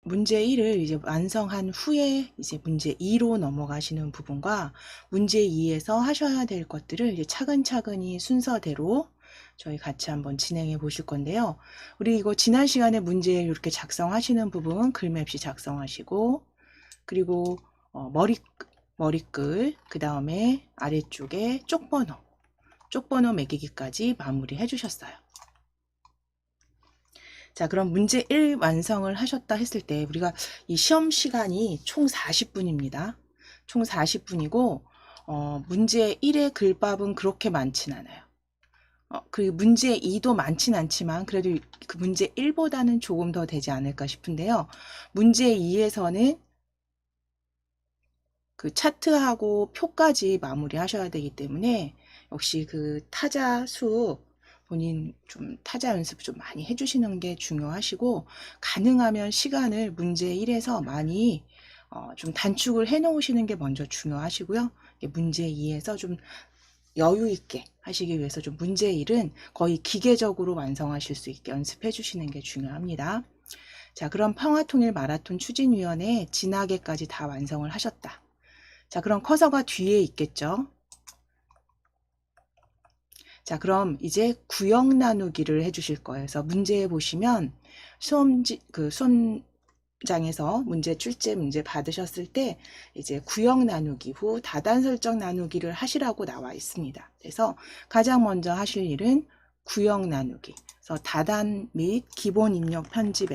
문제 1을 이제 완성한 후에 이제 문제 2로 넘어가시는 부분과 문제 2에서 하셔야 될 것들을 이제 차근차근히 순서대로 저희 같이 한번 진행해 보실 건데요. 우리 이거 지난 시간에 문제 이렇게 작성하시는 부분 글맵시 작성하시고, 그리고 머리글, 그 다음에 아래쪽에 쪽번호 매기기까지 마무리 해주셨어요. 자, 그럼 문제 1 완성을 하셨다 했을 때 우리가 이 시험 시간이 총 40분입니다. 총 40분이고 문제 1의 글밥은 그렇게 많진 않아요. 그 문제 2도 많진 않지만 그래도 그 문제 1보다는 조금 더 되지 않을까 싶은데요. 문제 2에서는 그 차트하고 표까지 마무리 하셔야 되기 때문에 역시 그 타자 수 본인 좀 타자 연습 좀 많이 해주시는 게 중요하시고, 가능하면 시간을 문제 1에서 많이 좀 단축을 해 놓으시는 게 먼저 중요하시고요. 문제 2에서 좀 여유 있게 하시기 위해서 좀 문제 1은 거의 기계적으로 완성하실 수 있게 연습해 주시는 게 중요합니다. 자, 그럼 평화통일 마라톤 추진위원회 진학에까지 다 완성을 하셨다. 자, 그럼 커서가 뒤에 있겠죠. 자, 그럼 이제 구역 나누기를 해주실 거예요. 그래서 문제에 보시면 수험장에서 출제 문제 받으셨을 때 이제 구역 나누기 후 다단 설정 나누기를 하시라고 나와 있습니다. 그래서 가장 먼저 하실 일은 구역 나누기. 그래서 다단 및 기본 입력 편집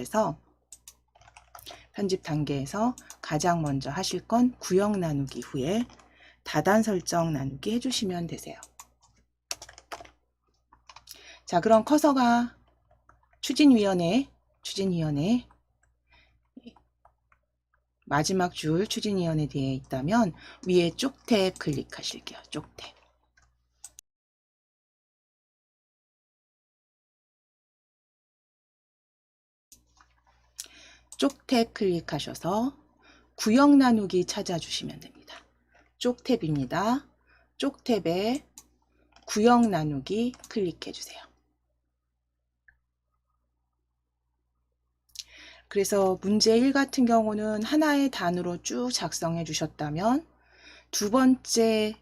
단계에서 가장 먼저 하실 건 구역 나누기 후에 다단 설정 나누기 해주시면 되세요. 자, 그럼 커서가 추진위원회 마지막 줄 추진위원회 뒤에 있다면 위에 쪽탭 클릭하실게요. 쪽탭. 쪽탭 클릭하셔서 구역 나누기 찾아주시면 됩니다. 쪽탭입니다. 쪽탭에 구역 나누기 클릭해주세요. 그래서 문제 1 같은 경우는 하나의 단으로 쭉 작성해 주셨다면 두 번째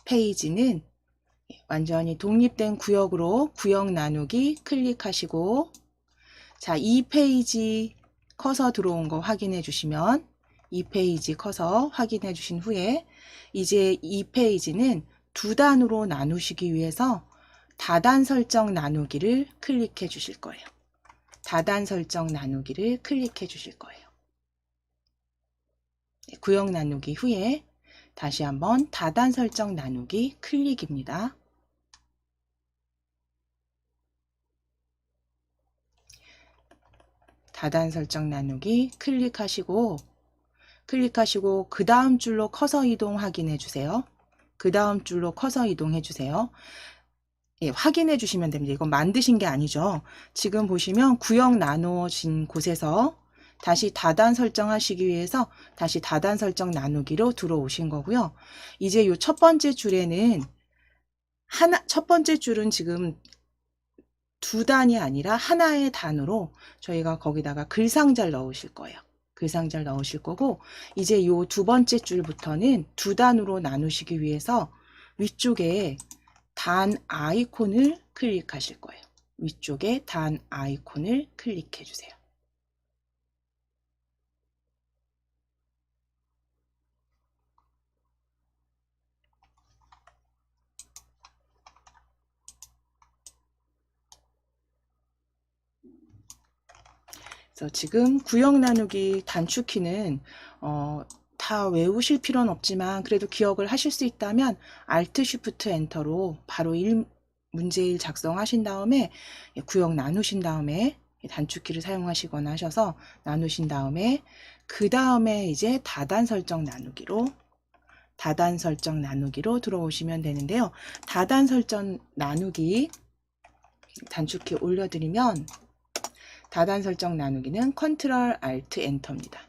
페이지는 완전히 독립된 구역으로 구역 나누기 클릭하시고, 자, 2페이지 커서 들어온 거 확인해 주시면 2페이지 커서 확인해 주신 후에 이제 2페이지는 두 단으로 나누시기 위해서 다단 설정 나누기를 클릭해 주실 거예요. 다단 설정 나누기를 클릭해 주실 거예요. 구역 나누기 후에 다시 한번 다단 설정 나누기 클릭입니다. 다단 설정 나누기 클릭하시고 그 다음 줄로 커서 이동 확인해 주세요. 그 다음 줄로 커서 이동해 주세요. 예, 확인해 주시면 됩니다. 이건 만드신 게 아니죠. 지금 보시면 구역 나누어진 곳에서 다시 다단 설정하시기 위해서 다시 다단 설정 나누기로 들어오신 거고요. 이제 요 첫 번째 줄에는 첫 번째 줄은 지금 두 단이 아니라 하나의 단으로 저희가 거기다가 글상자를 넣으실 거예요. 글상자를 넣으실 거고, 이제 요 두 번째 줄부터는 두 단으로 나누시기 위해서 위쪽에 단 아이콘을 클릭하실 거예요. 위쪽에 단 아이콘을 클릭해 주세요. 그래서 지금 구역 나누기 단축키는 다 외우실 필요는 없지만 그래도 기억을 하실 수 있다면 Alt Shift Enter로 바로 문제 1 작성하신 다음에 구역 나누신 다음에 단축키를 사용하시거나 하셔서 나누신 다음에 그 다음에 이제 다단 설정 나누기로 들어오시면 되는데요. 다단 설정 나누기 단축키 올려드리면 다단 설정 나누기는 Ctrl Alt Enter입니다.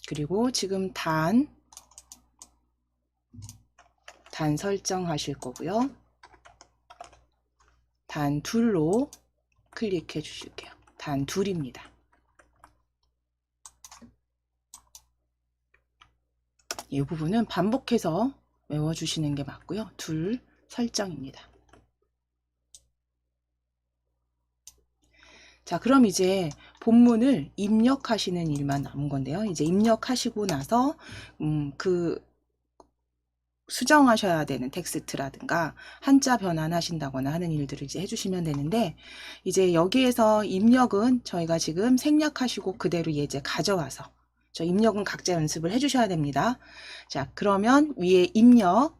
그리고 지금 단 설정하실 거고요. 단 둘로 클릭해 주실게요. 단 둘입니다. 이 부분은 반복해서 외워주시는 게 맞고요. 둘 설정입니다. 자, 그럼 이제 본문을 입력하시는 일만 남은 건데요. 이제 입력하시고 나서 그 수정하셔야 되는 텍스트라든가 한자 변환하신다거나 하는 일들을 이제 해주시면 되는데, 이제 여기에서 입력은 저희가 지금 생략하시고 그대로 예제 가져와서 저 입력은 각자 연습을 해주셔야 됩니다. 자, 그러면 위에 입력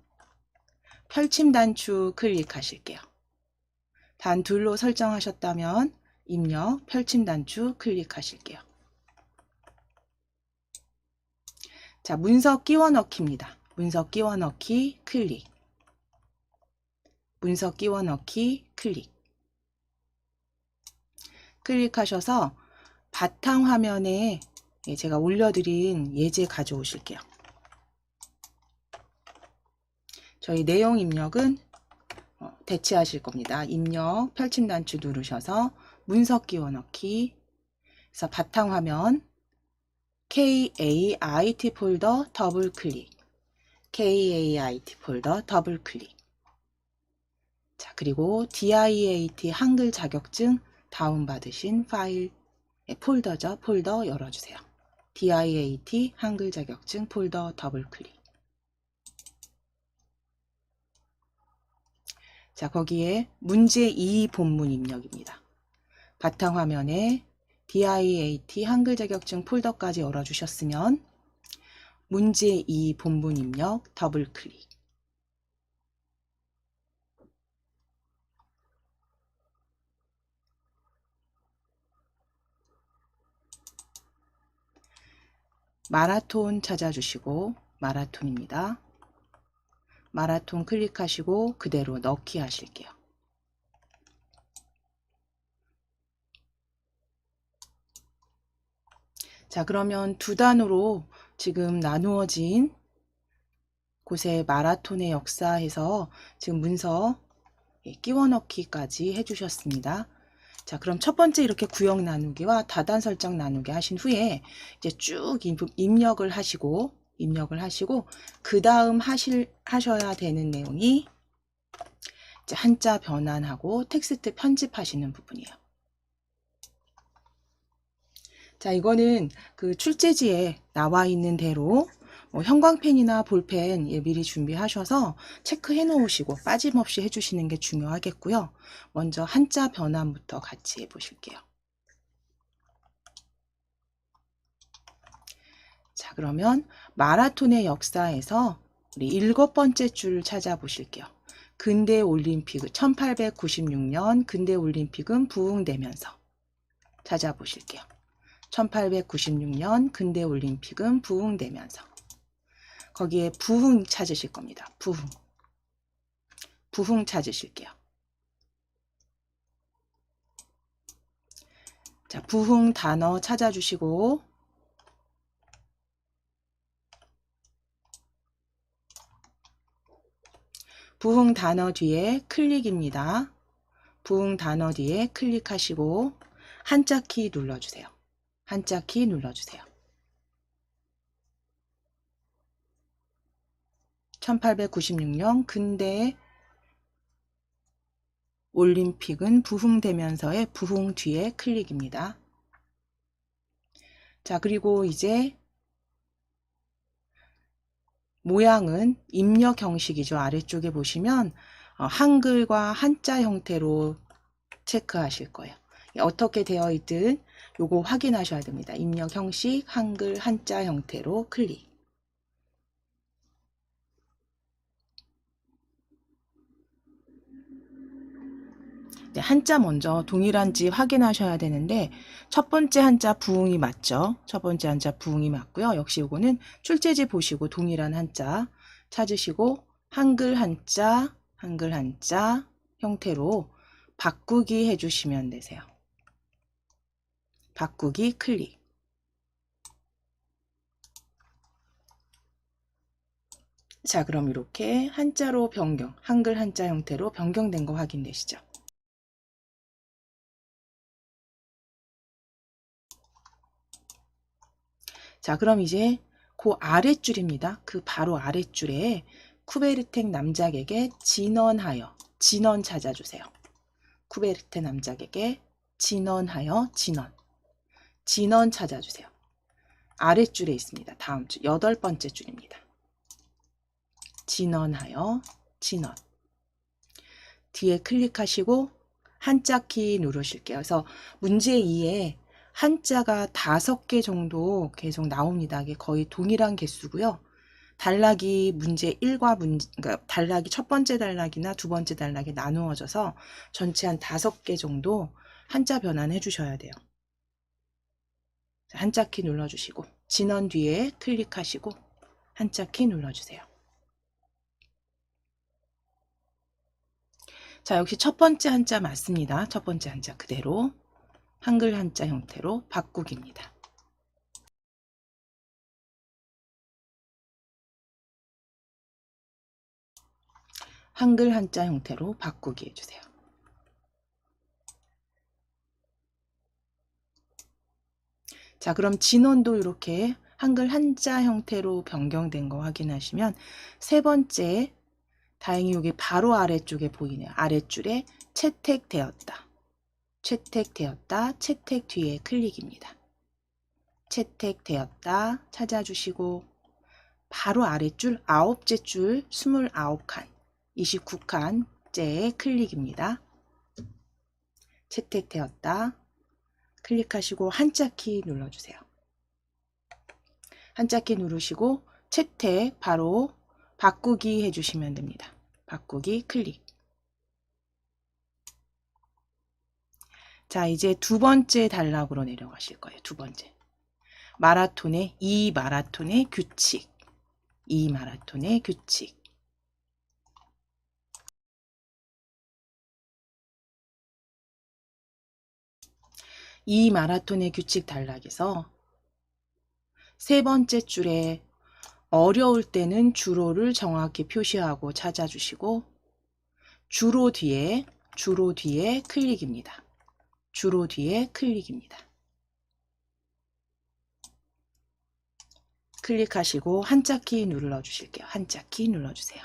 펼침 단추 클릭하실게요. 단 둘로 설정하셨다면 입력 펼침 단추 클릭하실게요. 자, 문서 끼워 넣기입니다. 문서 끼워 넣기 클릭. 문서 끼워 넣기 클릭. 클릭하셔서 바탕화면에 제가 올려드린 예제 가져오실게요. 저희 내용 입력은 대체하실 겁니다. 입력 펼침 단추 누르셔서 문서 끼워 넣기. 그래서 바탕화면 KAIT 폴더 더블 클릭. KAIT 폴더 더블 클릭. 자, 그리고 DIAT 한글 자격증 다운받으신 파일 폴더죠. 폴더 열어주세요. DIAT 한글 자격증 폴더 더블 클릭. 자, 거기에 문제 2 본문 입력입니다. 바탕화면에 DIAT 한글 자격증 폴더까지 열어주셨으면 문제 2 본문 입력 더블 클릭. 마라톤 찾아주시고 마라톤입니다. 마라톤 클릭하시고 그대로 넣기 하실게요. 자, 그러면 두 단으로 지금 나누어진 곳에 마라톤의 역사에서 지금 문서 끼워 넣기까지 해주셨습니다. 자, 그럼 첫 번째 이렇게 구역 나누기와 다단 설정 나누기 하신 후에 이제 쭉 입력을 하시고 그 다음 하셔야 되는 내용이 이제 한자 변환하고 텍스트 편집하시는 부분이에요. 자, 이거는 그 출제지에 나와 있는 대로 형광펜이나 볼펜 미리 준비하셔서 체크해 놓으시고 빠짐없이 해주시는 게 중요하겠고요. 먼저 한자 변환부터 같이 해보실게요. 자, 그러면 마라톤의 역사에서 우리 7번째 줄 찾아보실게요. 근대 올림픽 1896년 근대 올림픽은 부흥되면서 찾아보실게요. 1896년 근대 올림픽은 부흥되면서 거기에 부흥 찾으실 겁니다. 부흥 찾으실게요. 자, 부흥 단어 찾아주시고 부흥 단어 뒤에 클릭입니다. 부흥 단어 뒤에 클릭하시고 한자 키 눌러주세요. 한자 키 눌러주세요. 1896년 근대 올림픽은 부흥되면서의 부흥 뒤에 클릭입니다. 자, 그리고 이제 모양은 입력 형식이죠. 아래쪽에 보시면 한글과 한자 형태로 체크하실 거예요. 어떻게 되어 있든 요거 확인하셔야 됩니다. 입력 형식 한글 한자 형태로 클릭. 네, 한자 먼저 동일한지 확인하셔야 되는데 첫 번째 한자 부흥이 맞죠? 첫 번째 한자 부흥이 맞고요. 역시 요거는 출제지 보시고 동일한 한자 찾으시고 한글 한자 형태로 바꾸기 해주시면 되세요. 바꾸기 클릭. 자, 그럼 이렇게 한자로 변경, 한글 한자 형태로 변경된 거 확인되시죠? 자, 그럼 이제 그 아랫줄입니다. 그 바로 아랫줄에 쿠베르텍 남작에게 진언하여, 진언 찾아주세요. 쿠베르텍 남작에게 진언하여, 진언 찾아주세요. 아랫줄에 있습니다. 다음 줄, 8번째 줄입니다. 진언하여, 진언. 뒤에 클릭하시고 한자키 누르실게요. 그래서 문제 2에 한자가 5개 정도 계속 나옵니다. 이게 거의 동일한 개수고요. 단락이 문제 1과 그러니까 단락이 첫 번째 단락이나 두 번째 단락에 나누어져서 전체 한 5개 정도 한자 변환해 주셔야 돼요. 한자키 눌러주시고 진원 뒤에 클릭하시고 한자키 눌러주세요. 자, 역시 첫 번째 한자 맞습니다. 첫 번째 한자 그대로 한글 한자 형태로 바꾸기입니다. 한글 한자 형태로 바꾸기 해주세요. 자, 그럼 진원도 이렇게 한글 한자 형태로 변경된 거 확인하시면 세 번째, 다행히 여기 바로 아래쪽에 보이네요. 아랫줄에 채택되었다. 채택되었다. 채택 뒤에 클릭입니다. 채택되었다. 찾아주시고 바로 아랫줄 9째 줄 29칸, 29칸째에 클릭입니다. 채택되었다. 클릭하시고 한자키 눌러주세요. 한자키 누르시고 채택 바로 바꾸기 해주시면 됩니다. 바꾸기 클릭. 자, 이제 두 번째 단락으로 내려가실 거예요. 두 번째. 마라톤의 이 마라톤의 규칙. 이 마라톤의 규칙. 이 마라톤의 규칙 단락에서 세 번째 줄에 어려울 때는 주로를 정확히 표시하고 찾아주시고 주로 뒤에 클릭입니다. 주로 뒤에 클릭입니다. 클릭하시고 한자키 눌러주실게요. 한자키 눌러주세요.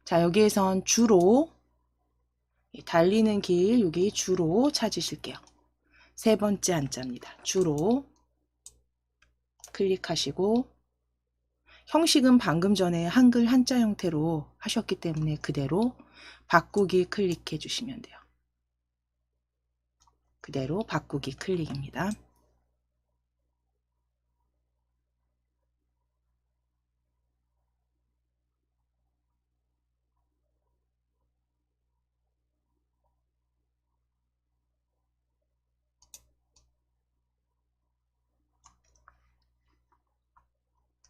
자, 여기에선 주로 달리는 길 여기 주로 찾으실게요. 세 번째 한자입니다. 주로 클릭하시고 형식은 방금 전에 한글 한자 형태로 하셨기 때문에 그대로 바꾸기 클릭해 주시면 돼요. 그대로 바꾸기 클릭입니다.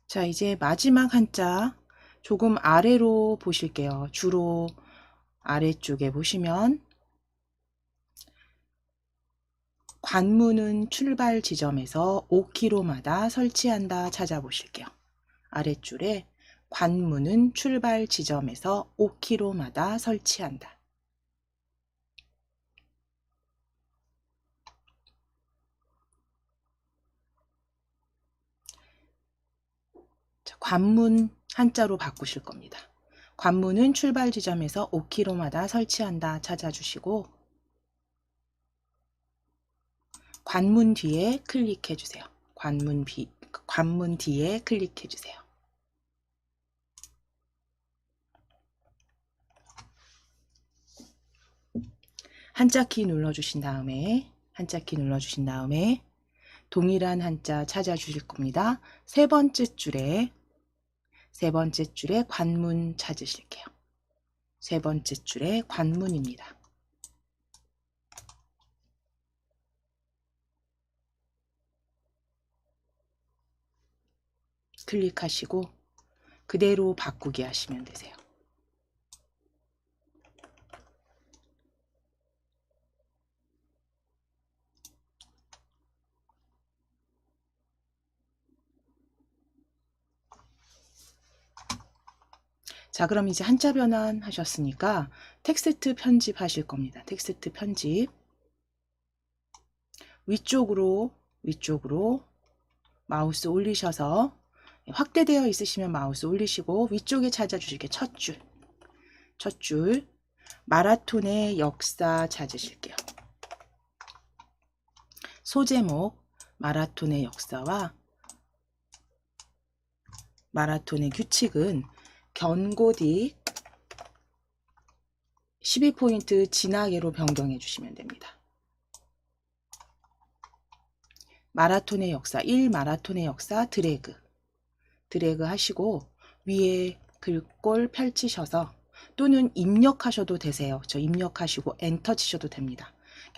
자, 이제 마지막 한자 조금 아래로 보실게요. 주로 아래쪽에 보시면 관문은 출발 지점에서 5km마다 설치한다 찾아보실게요. 아랫줄에 관문은 출발 지점에서 5km마다 설치한다. 자, 관문 한자로 바꾸실 겁니다. 관문은 출발 지점에서 5km마다 설치한다 찾아주시고 관문 뒤에 클릭해 주세요. 관문 뒤에 클릭해 주세요. 한자키 눌러주신 다음에 동일한 한자 찾아주실 겁니다. 세 번째 줄에 관문 찾으실게요. 세 번째 줄에 관문입니다. 클릭하시고 그대로 바꾸기 하시면 되세요. 자, 그럼 이제 한자 변환 하셨으니까 텍스트 편집하실 겁니다. 텍스트 편집. 위쪽으로 마우스 올리셔서 확대되어 있으시면 마우스 올리시고 위쪽에 찾아주실게요. 첫 줄 마라톤의 역사 찾으실게요. 소제목 마라톤의 역사와 마라톤의 규칙은 견고딕 12포인트 진하게로 변경해 주시면 됩니다. 마라톤의 역사 1 마라톤의 역사 드래그 하시고 위에 글꼴 펼치셔서 또는 입력하셔도 되세요. 저 입력하시고 엔터 치셔도 됩니다.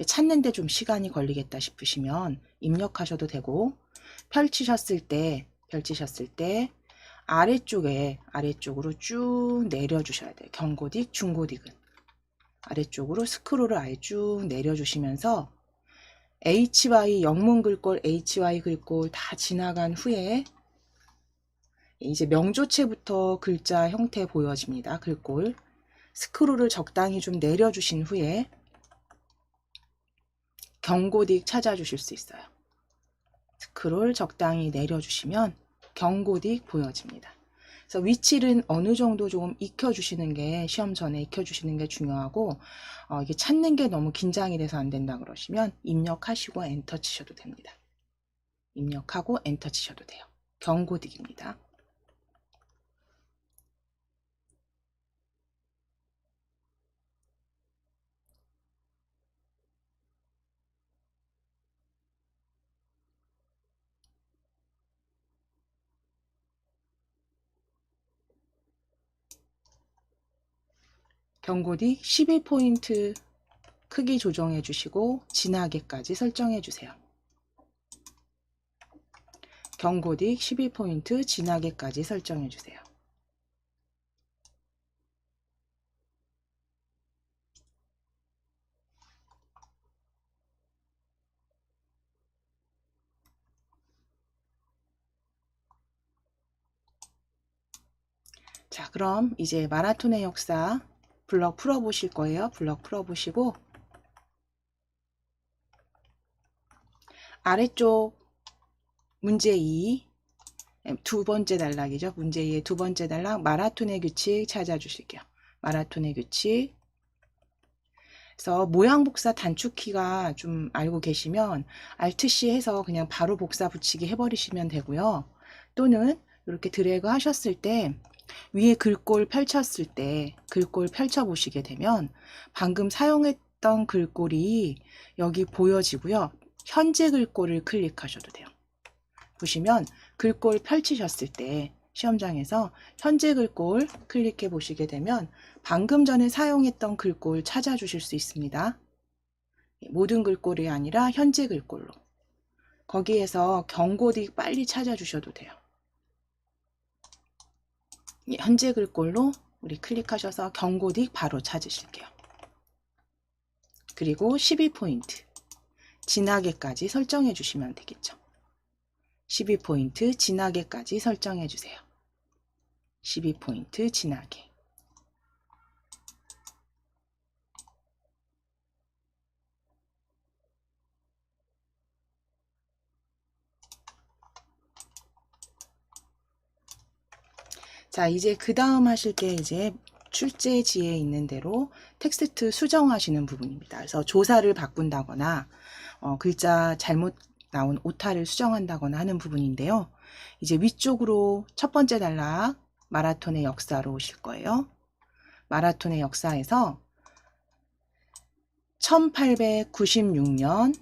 찾는데 좀 시간이 걸리겠다 싶으시면 입력하셔도 되고 펼치셨을 때 아래쪽으로 쭉 내려주셔야 돼요. 견고딕, 중고딕은 아래쪽으로 스크롤을 아예 쭉 내려주시면서 HY 영문 글꼴, HY 글꼴 다 지나간 후에 이제 명조체부터 글자 형태 보여집니다. 글꼴 스크롤을 적당히 좀 내려주신 후에 견고딕 찾아주실 수 있어요. 스크롤 적당히 내려주시면 견고딕 보여집니다. 그래서 위치를 어느 정도 조금 익혀주시는 게 시험 전에 익혀주시는 게 중요하고 이게 찾는 게 너무 긴장이 돼서 안 된다 그러시면 입력하시고 엔터 치셔도 됩니다. 입력하고 엔터 치셔도 돼요. 견고딕입니다. 견고딕 12포인트 크기 조정해 주시고 진하게까지 설정해 주세요. 견고딕 12포인트 진하게까지 설정해 주세요. 자, 그럼 이제 마라톤의 역사 블럭 풀어 보실 거예요. 블럭 풀어 보시고 아래쪽 문제 2 두 번째 단락이죠. 문제 2의 두 번째 단락 마라톤의 규칙 찾아주실게요. 마라톤의 규칙. 그래서 모양 복사 단축키가 좀 알고 계시면 Alt+C 해서 그냥 바로 복사 붙이기 해버리시면 되고요. 또는 이렇게 드래그 하셨을 때 위에 글꼴 펼쳤을 때 글꼴 펼쳐 보시게 되면 방금 사용했던 글꼴이 여기 보여지고요. 현재 글꼴을 클릭하셔도 돼요. 보시면 글꼴 펼치셨을 때 시험장에서 현재 글꼴 클릭해 보시게 되면 방금 전에 사용했던 글꼴 찾아주실 수 있습니다. 모든 글꼴이 아니라 현재 글꼴로 거기에서 견고딕 빨리 찾아주셔도 돼요. 현재 글꼴로 우리 클릭하셔서 견고딕 바로 찾으실게요. 그리고 12포인트 진하게까지 설정해 주시면 되겠죠. 12포인트 진하게까지 설정해 주세요. 12포인트 진하게. 자, 이제 그 다음 하실 게 이제 출제지에 있는 대로 텍스트 수정하시는 부분입니다. 그래서 조사를 바꾼다거나 글자 잘못 나온 오타를 수정한다거나 하는 부분인데요. 이제 위쪽으로 첫 번째 단락 마라톤의 역사로 오실 거예요. 마라톤의 역사에서 1896년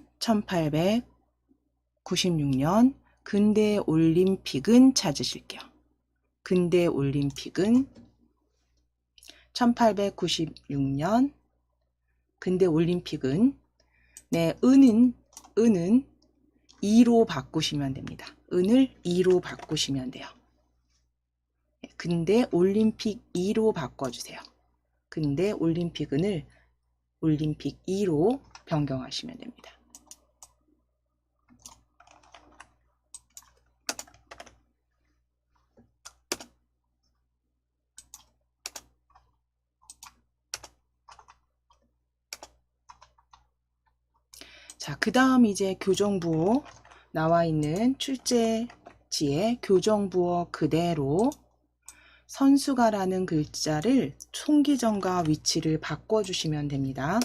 근대 올림픽은 찾으실게요. 근대 올림픽은 1896년 근대 올림픽은 네, 은은 2로 바꾸시면 됩니다. 은을 2로 바꾸시면 돼요. 근대 올림픽 2로 바꿔주세요. 근대 올림픽 은을 올림픽 2로 변경하시면 됩니다. 자, 그 다음 이제 교정부 나와 있는 출제 위치에 교정부어 그대로 선수가라는 글자를 송기정과 위치를 바꿔주시면 됩니다.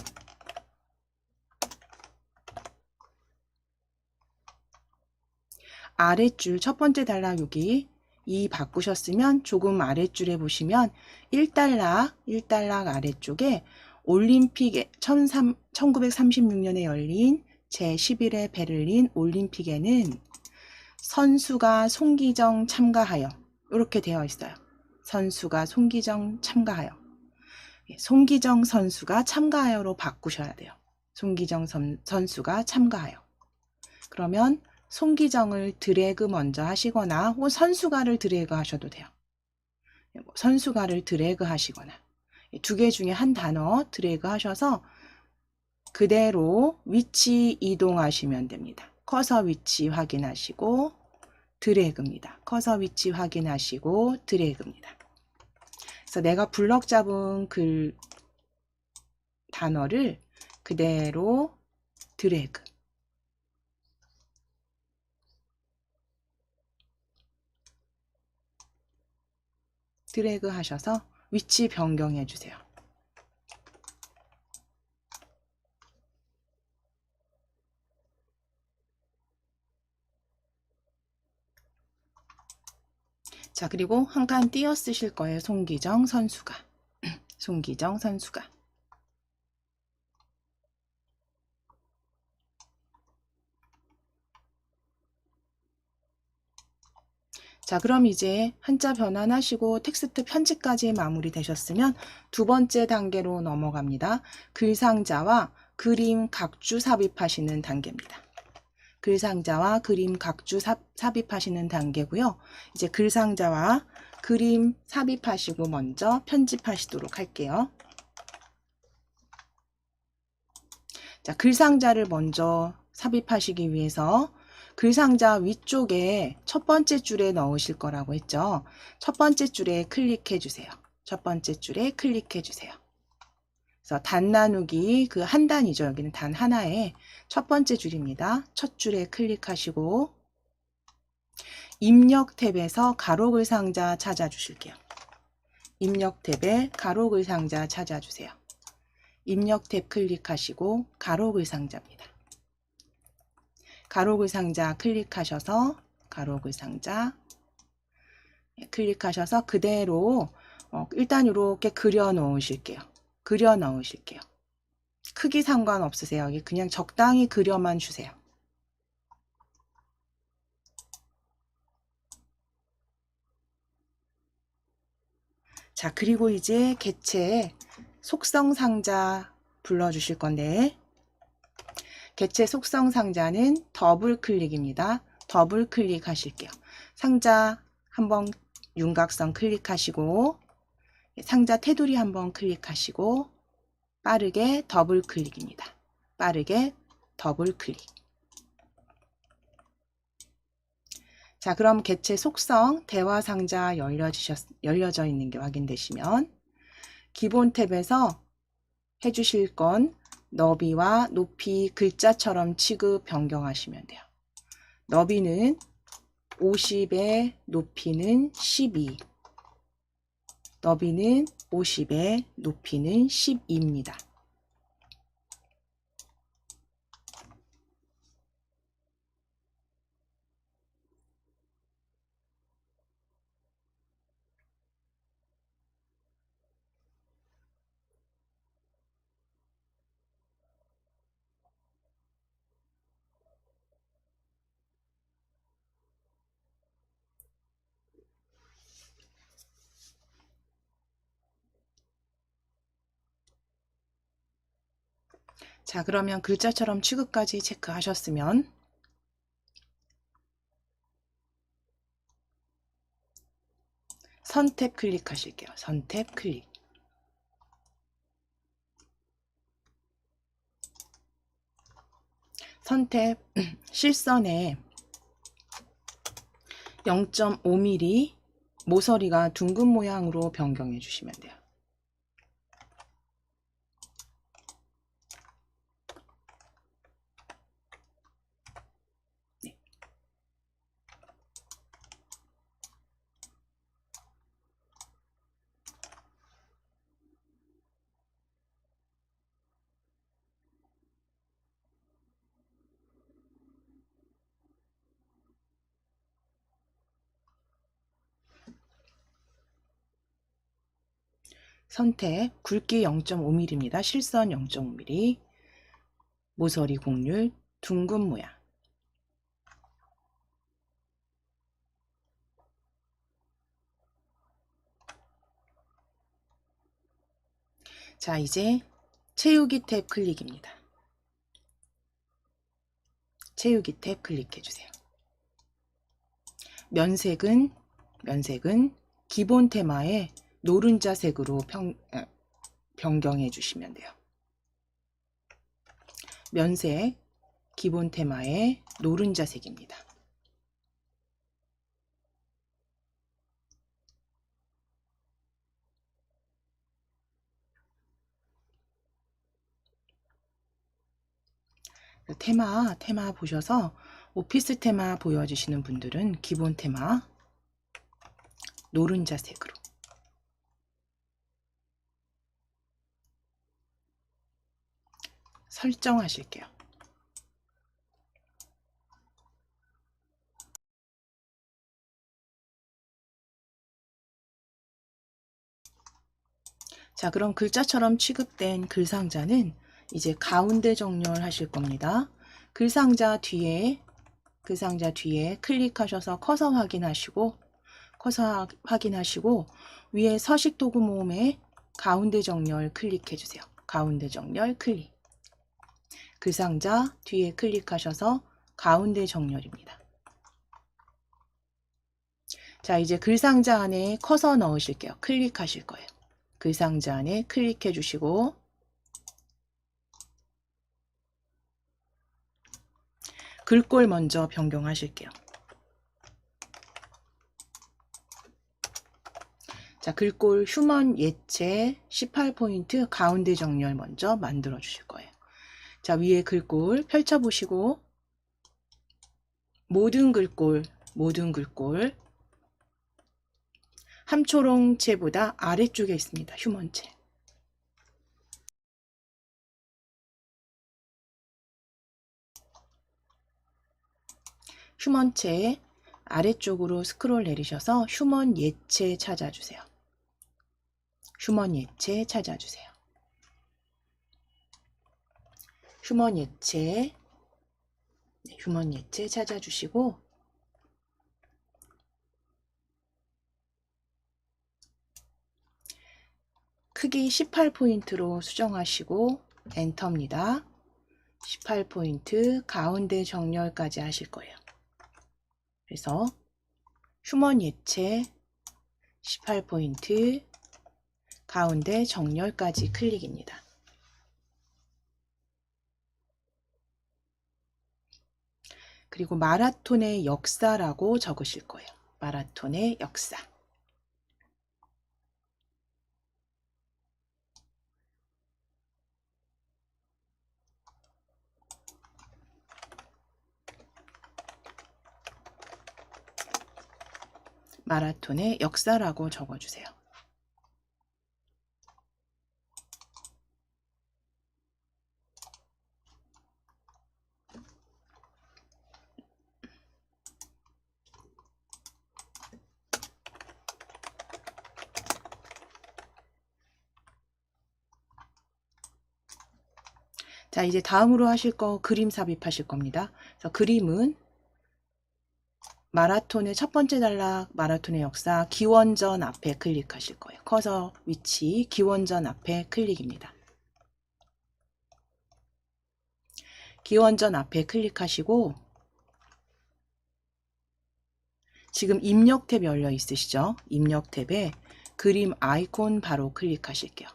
아랫줄 첫 번째 단락 여기 이 바꾸셨으면 조금 아랫줄에 보시면 1달락 아래쪽에 올림픽 1936년에 열린 제11회 베를린 올림픽에는 선수가 송기정 참가하여 이렇게 되어 있어요. 선수가 송기정 참가하여. 송기정 선수가 참가하여로 바꾸셔야 돼요. 송기정 선수가 참가하여. 그러면 송기정을 드래그 먼저 하시거나 혹은 선수가를 드래그 하셔도 돼요. 선수가를 드래그 하시거나 두 개 중에 한 단어 드래그 하셔서 그대로 위치 이동하시면 됩니다. 커서 위치 확인하시고 드래그입니다. 커서 위치 확인하시고 드래그입니다. 그래서 내가 블럭 잡은 글 단어를 그대로 드래그 하셔서 위치 변경해 주세요. 자, 그리고 한 칸 띄어 쓰실 거예요. 송기정 선수가. 송기정 선수가. 자, 그럼 이제 한자 변환하시고 텍스트 편집까지 마무리 되셨으면 두 번째 단계로 넘어갑니다. 글상자와 그림 각주 삽입하시는 단계입니다. 글상자와 그림 각주 삽입하시는 단계고요. 이제 글상자와 그림 삽입하시고 먼저 편집하시도록 할게요. 자, 글상자를 먼저 삽입하시기 위해서 글상자 위쪽에 첫 번째 줄에 넣으실 거라고 했죠. 첫 번째 줄에 클릭해 주세요. 첫 번째 줄에 클릭해 주세요. 그래서 단 나누기 그 한 단이죠. 여기는 단 하나에 첫 번째 줄입니다. 첫 줄에 클릭하시고 입력 탭에서 가로글 상자 찾아주실게요. 입력 탭에 가로글 상자 찾아주세요. 입력 탭 클릭하시고 가로글 상자입니다. 가로글 상자 클릭하셔서 가로글 상자 클릭하셔서 그대로 일단 이렇게 그려 넣으실게요. 그려 넣으실게요. 크기 상관없으세요. 여기 그냥 적당히 그려만 주세요. 자, 그리고 이제 개체 속성 상자 불러주실 건데 개체 속성 상자는 더블 클릭입니다. 더블 클릭 하실게요. 상자 한번 윤곽선 클릭하시고 상자 테두리 한번 클릭하시고 빠르게 더블 클릭입니다. 빠르게 더블 클릭. 자, 그럼 개체 속성 대화 상자 열려져 있는 게 확인되시면 기본 탭에서 해주실 건 너비와 높이 글자처럼 취급 변경하시면 돼요. 너비는 50에 높이는 12. 너비는 50에 높이는 12입니다. 자, 그러면 글자처럼 취급까지 체크하셨으면 선택 클릭하실게요. 선택 클릭. 선택 실선에 0.5mm 모서리가 둥근 모양으로 변경해 주시면 돼요. 네. 선택, 굵기 0.5mm입니다. 실선 0.5mm, 모서리 곡률, 둥근 모양. 자, 이제 채우기 탭 클릭입니다. 채우기 탭 클릭해주세요. 면색은 기본 테마에 노른자색으로 변경해 주시면 돼요. 면색, 기본 테마에 노른자색입니다. 테마 보셔서 오피스 테마 보여주시는 분들은 기본 테마 노른자색으로 설정하실게요. 자, 그럼 글자처럼 취급된 글상자는 이제 가운데 정렬하실 겁니다. 글상자 뒤에 클릭하셔서 커서 확인하시고 위에 서식 도구 모음에 가운데 정렬 클릭해 주세요. 가운데 정렬 클릭. 글상자 뒤에 클릭하셔서 가운데 정렬입니다. 자, 이제 글상자 안에 커서 넣으실게요. 클릭하실 거예요. 글상자 안에 클릭해 주시고 글꼴 먼저 변경하실게요. 자, 글꼴 휴먼 예체 18포인트 가운데 정렬 먼저 만들어 주실 거예요. 자, 위에 글꼴 펼쳐보시고 모든 글꼴 함초롱체보다 아래쪽에 있습니다. 휴먼체. 휴먼체 아래쪽으로 스크롤 내리셔서 휴먼 예체 찾아주세요. 휴먼 예체 찾아주세요. 휴먼 예체 찾아주시고 크기 18포인트로 수정하시고 엔터입니다. 18포인트 가운데 정렬까지 하실 거예요. 그래서 휴먼 예체 18포인트 가운데 정렬까지 클릭입니다. 그리고 마라톤의 역사라고 적으실 거예요. 마라톤의 역사. 마라톤의 역사라고 적어주세요. 자, 이제 다음으로 하실 거 그림 삽입하실 겁니다. 그래서 그림은 마라톤의 첫 번째 단락, 마라톤의 역사, 기원전 앞에 클릭하실 거예요. 커서 위치, 기원전 앞에 클릭입니다. 기원전 앞에 클릭하시고 지금 입력 탭 열려 있으시죠? 입력 탭에 그림 아이콘 바로 클릭하실게요.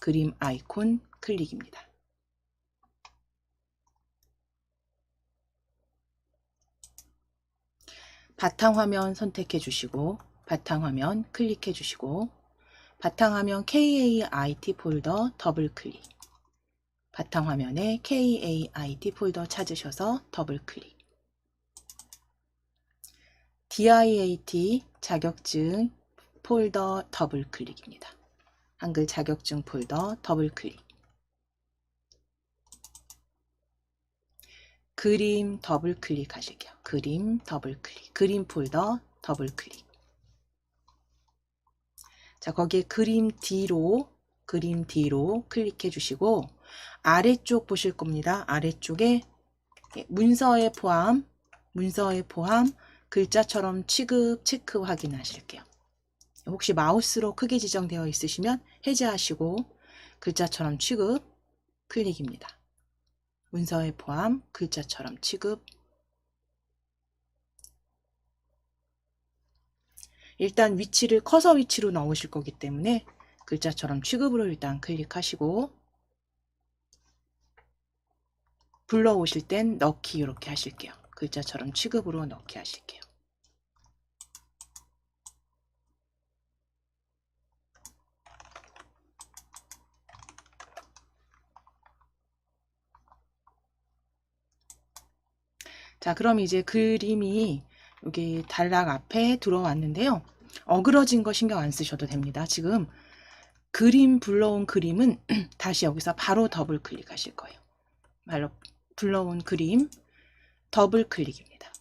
그림 아이콘 클릭입니다. 바탕화면 선택해 주시고 바탕화면 클릭해 주시고 바탕화면 KAIT 폴더 더블 클릭. 바탕화면에 KAIT 폴더 찾으셔서 더블 클릭. DIAT 자격증 폴더 더블 클릭입니다. 한글 자격증 폴더 더블 클릭. 그림 더블 클릭하실게요. 그림 더블 클릭. 그림 폴더 더블 클릭. 자, 거기에 그림 뒤로 클릭해 주시고 아래쪽 보실 겁니다. 아래쪽에 문서에 포함 글자처럼 취급 체크 확인하실게요. 혹시 마우스로 크게 지정되어 있으시면 해제하시고 글자처럼 취급 클릭입니다. 문서에 포함 글자처럼 취급. 일단 위치를 커서 위치로 넣으실 거기 때문에 글자처럼 취급으로 일단 클릭하시고 불러오실 땐 넣기 이렇게 하실게요. 글자처럼 취급으로 넣기 하실게요. 자, 그럼 이제 그림이 여기 단락 앞에 들어왔는데요. 어그러진 거 신경 안 쓰셔도 됩니다. 지금 그림 불러온 그림은 다시 여기서 바로 더블 클릭하실 거예요. 바로 불러온 그림 더블 클릭입니다.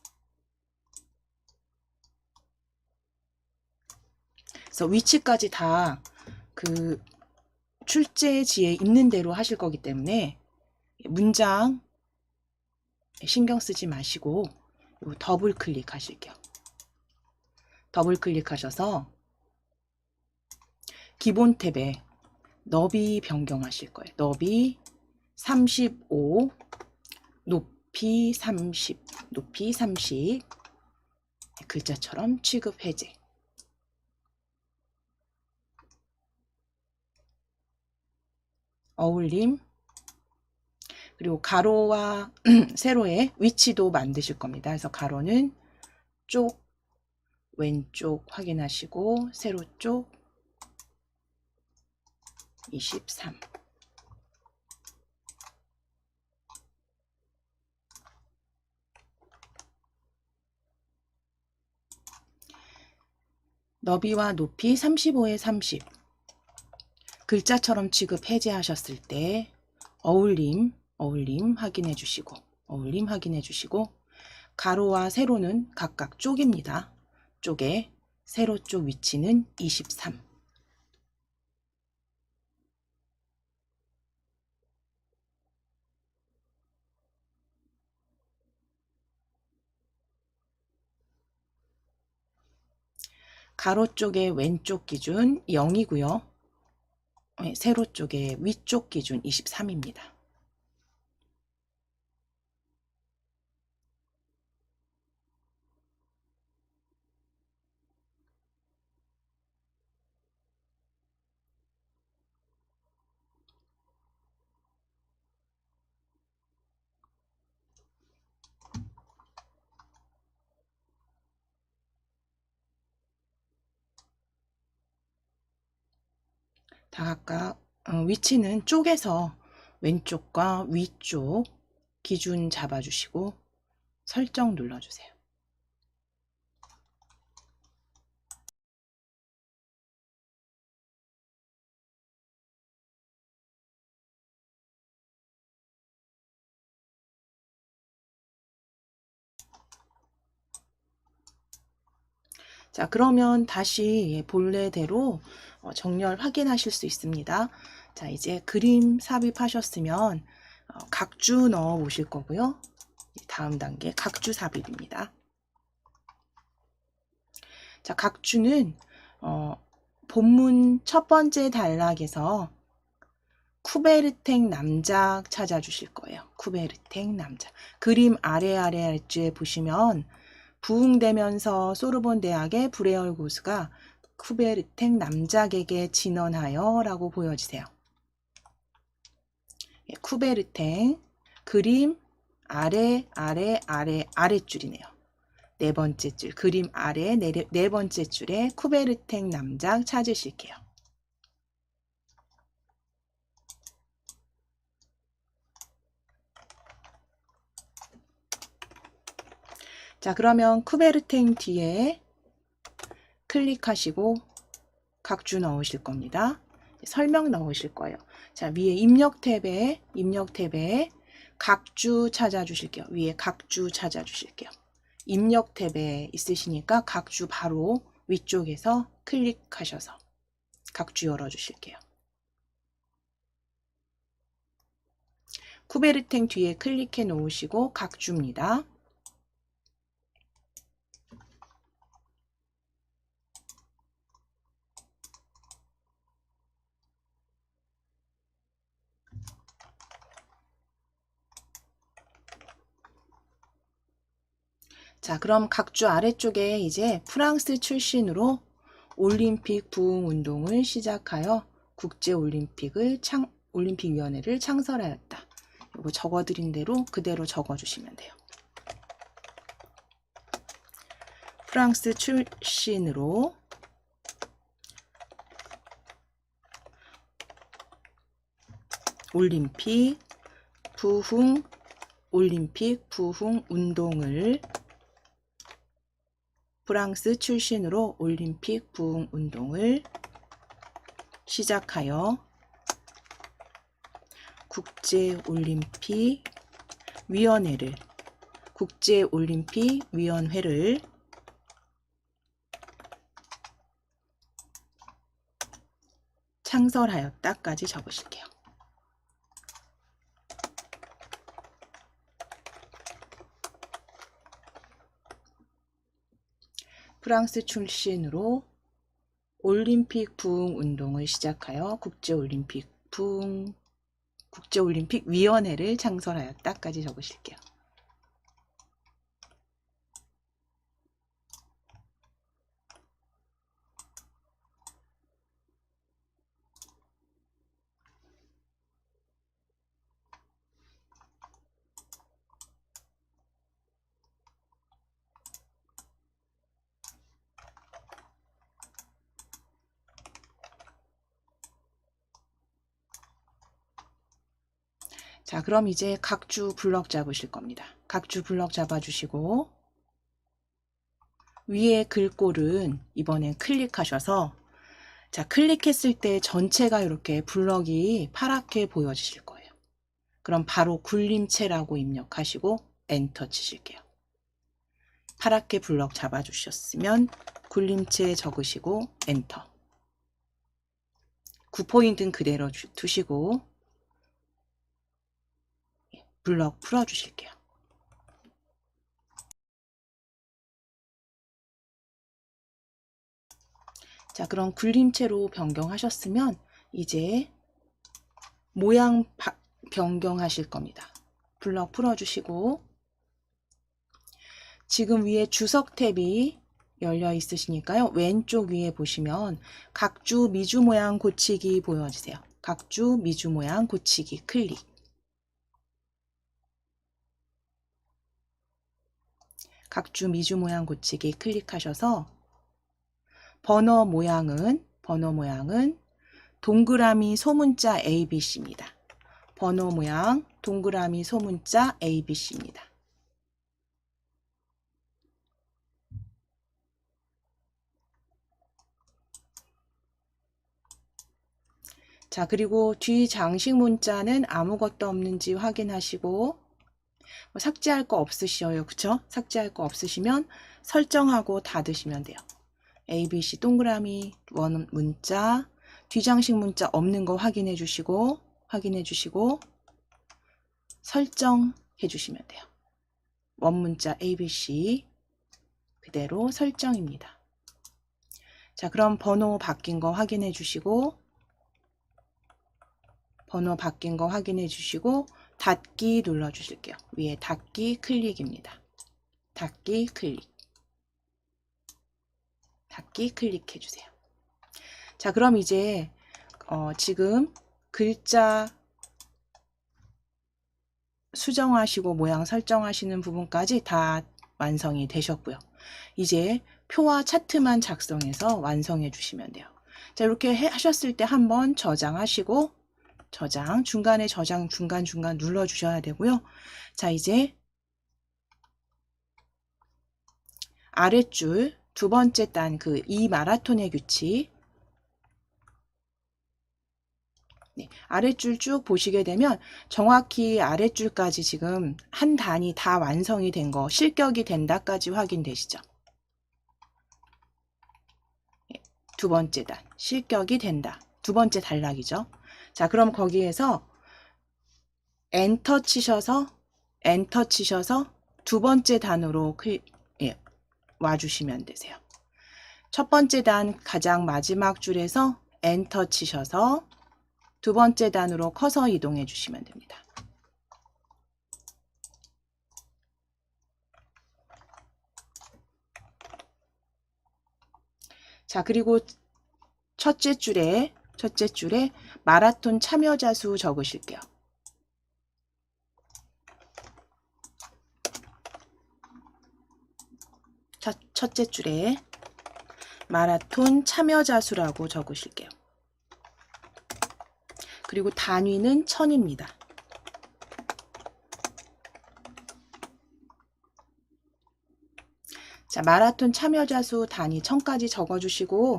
그래서 위치까지 다 그 출제지에 있는 대로 하실 거기 때문에 문장 신경 쓰지 마시고 더블 클릭하실게요. 더블 클릭하셔서 기본 탭에 너비 변경하실 거예요. 너비 35, 높이 30, 높이 30 글자처럼 취급 해제. 어울림 그리고 가로와 세로의 위치도 만드실 겁니다. 그래서 가로는 쪽 왼쪽 확인하시고 세로 쪽 23 너비와 높이 35에 30 글자처럼 취급 해제하셨을 때 어울림 확인해 주시고 가로와 세로는 각각 쪽입니다. 쪽에 세로 쪽 위치는 23 가로 쪽의 왼쪽 기준 0이고요. 세로 쪽의 위쪽 기준 23입니다. 다 각각 위치는 쪽에서 왼쪽과 위쪽 기준 잡아주시고 설정 눌러주세요. 자, 그러면 다시 본래대로 정렬 확인하실 수 있습니다. 자, 이제 그림 삽입하셨으면 각주 넣어 보실 거고요. 다음 단계 각주 삽입입니다. 자, 각주는 본문 첫 번째 단락에서 쿠베르탱 남작 찾아주실 거예요. 쿠베르탱 남작. 그림 아래 줄에 보시면 부흥되면서 소르본 대학의 브레얼 고스가 쿠베르탱 남작에게 진언하여 라고 보여지세요. 쿠베르탱 그림 아래줄이네요. 네 번째 줄 그림 아래 네 번째 줄에 쿠베르탱 남작 찾으실게요. 자, 그러면 쿠베르탱 뒤에 클릭하시고 각주 넣으실 겁니다. 설명 넣으실 거예요. 자, 위에 입력 탭에 각주 찾아주실게요. 위에 각주 찾아주실게요. 입력 탭에 있으시니까 각주 바로 위쪽에서 클릭하셔서 각주 열어주실게요. 쿠베르탱 뒤에 클릭해 놓으시고 각주입니다. 자, 그럼 각주 아래쪽에 이제 프랑스 출신으로 올림픽 부흥 운동을 시작하여 올림픽위원회를 창설하였다. 이거 적어드린 대로 그대로 적어주시면 돼요. 프랑스 출신으로 올림픽 부흥 운동을 프랑스 출신으로 올림픽 부흥 운동을 시작하여 국제올림픽위원회를 창설하였다까지 적으실게요. 프랑스 출신으로 올림픽 부흥 운동을 시작하여 국제올림픽위원회를 창설하였다까지 적으실게요. 자, 그럼 이제 각주 블럭 잡으실 겁니다. 각주 블럭 잡아주시고 위에 글꼴은 이번엔 클릭하셔서, 자, 클릭했을 때 전체가 이렇게 블럭이 파랗게 보여지실 거예요. 그럼 바로 굴림체라고 입력하시고 엔터 치실게요. 파랗게 블럭 잡아주셨으면 굴림체 적으시고 엔터. 9포인트는 그대로 두시고 블럭 풀어주실게요. 자, 그럼 굴림체로 변경하셨으면 이제 모양 변경하실 겁니다. 블럭 풀어주시고 지금 위에 주석 탭이 열려 있으시니까요. 왼쪽 위에 보시면 각주 미주 모양 고치기 보여주세요. 각주 미주 모양 고치기 클릭. 각주 미주 모양 고치기 클릭하셔서 번호 모양은 동그라미 소문자 ABC입니다. 번호 모양 동그라미 소문자 ABC입니다. 자, 그리고 뒤 장식 문자는 아무것도 없는지 확인하시고 삭제할 거 없으셔요. 그쵸? 삭제할 거 없으시면 설정하고 닫으시면 돼요. ABC 동그라미 원 문자 뒤장식 문자 없는 거 확인해 주시고 설정해 주시면 돼요. 원 문자 ABC 그대로 설정입니다. 자, 그럼 번호 바뀐 거 확인해 주시고 닫기 눌러 주실게요. 위에 닫기 클릭입니다. 닫기 클릭해 주세요. 자, 그럼 이제 지금 글자 수정하시고 모양 설정하시는 부분까지 다 완성이 되셨고요. 이제 표와 차트만 작성해서 완성해 주시면 돼요. 자, 이렇게 하셨을 때 한번 저장하시고 중간에 저장 중간 눌러 주셔야 되고요. 자, 이제 아랫줄 두 번째 단 이 마라톤의 규칙, 네, 아랫줄 쭉 보시게 되면 정확히 아랫줄까지 지금 한 단이 다 완성이 된 거, 실격이 된다까지 확인되시죠? 두 번째 단, 실격이 된다. 두 번째 단락이죠. 자, 그럼 거기에서 엔터 치셔서 두 번째 단으로 와주시면 되세요. 첫 번째 단 가장 마지막 줄에서 엔터 치셔서 두 번째 단으로 커서 이동해 주시면 됩니다. 자, 그리고 첫째 줄에 마라톤 참여자 수 적으실게요. 첫째 줄에 마라톤 참여자 수라고 적으실게요. 그리고 단위는 1000입니다. 자, 마라톤 참여자 수 단위 1000까지 적어주시고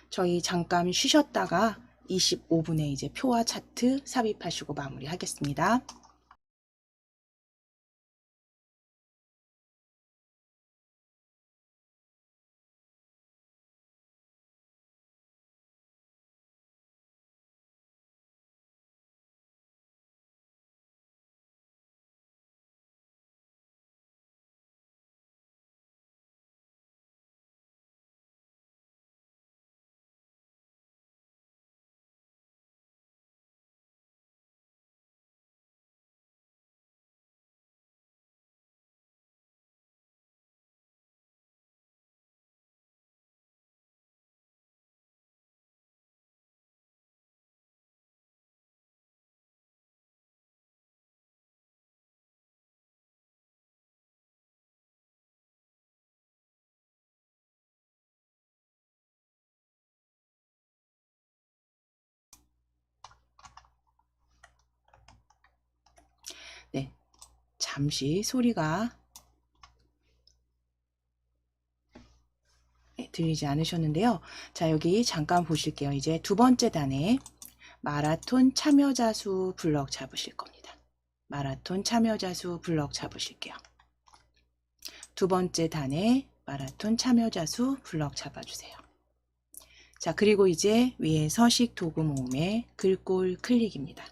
저희 잠깐 쉬셨다가 25분에 이제 표와 차트 삽입하시고 마무리하겠습니다. 네, 잠시 소리가 들리지 않으셨는데요. 자, 여기 잠깐 보실게요. 이제 두 번째 단에 마라톤 참여자 수 블럭 잡으실 겁니다. 마라톤 참여자 수 블럭 잡으실게요. 두 번째 단에 마라톤 참여자 수 블럭 잡아주세요. 자, 그리고 이제 위에 서식 도구 모음에 글꼴 클릭입니다.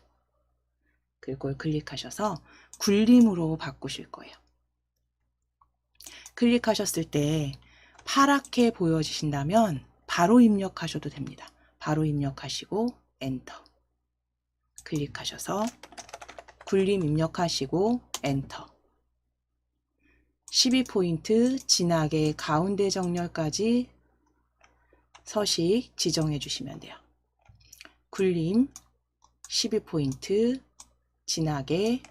글꼴 클릭하셔서 굴림으로 바꾸실 거예요. 클릭하셨을 때 파랗게 보여지신다면 바로 입력하셔도 됩니다. 바로 입력하시고 엔터. 클릭하셔서 굴림 입력하시고 엔터. 12포인트 진하게 가운데 정렬까지 서식 지정해 주시면 돼요. 굴림 12포인트 진하게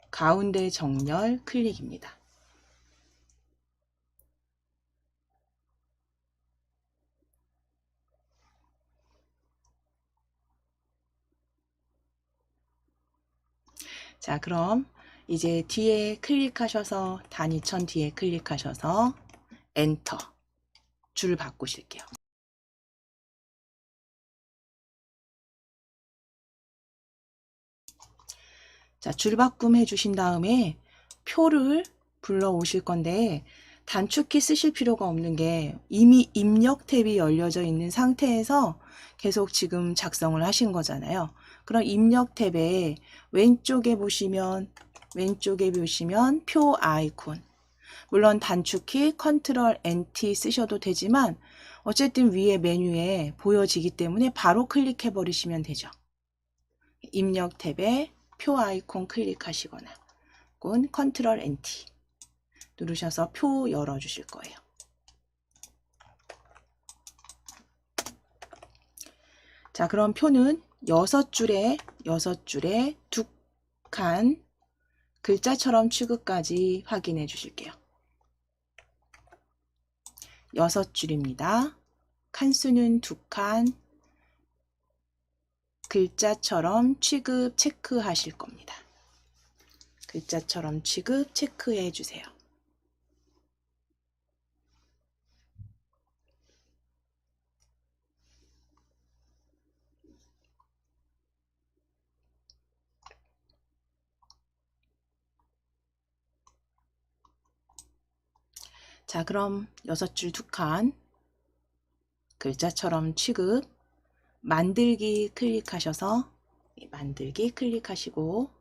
가운데 정렬 클릭입니다. 자, 그럼 이제 뒤에 클릭하셔서 단위천 뒤에 클릭하셔서 엔터 줄 바꾸실게요. 자, 줄 바꿈 해주신 다음에 표를 불러 오실 건데 단축키 쓰실 필요가 없는 게 이미 입력 탭이 열려져 있는 상태에서 계속 지금 작성을 하신 거잖아요. 그럼 입력 탭에 왼쪽에 보시면 표 아이콘, 물론 단축키 컨트롤 NT 쓰셔도 되지만 어쨌든 위에 메뉴에 보여지기 때문에 바로 클릭해 버리시면 되죠. 입력 탭에 표 아이콘 클릭하시거나 혹은 컨트롤 NT 누르셔서 표 열어 주실 거예요. 자, 그럼 표는 6줄에 두 칸 글자처럼 취급까지 확인해 주실게요. 6줄입니다. 칸수는 2칸, 글자처럼 취급 체크하실 겁니다. 글자처럼 취급 체크해 주세요. 자, 그럼 6줄 2칸 글자처럼 취급, 만들기 클릭하셔서 만들기 클릭하시고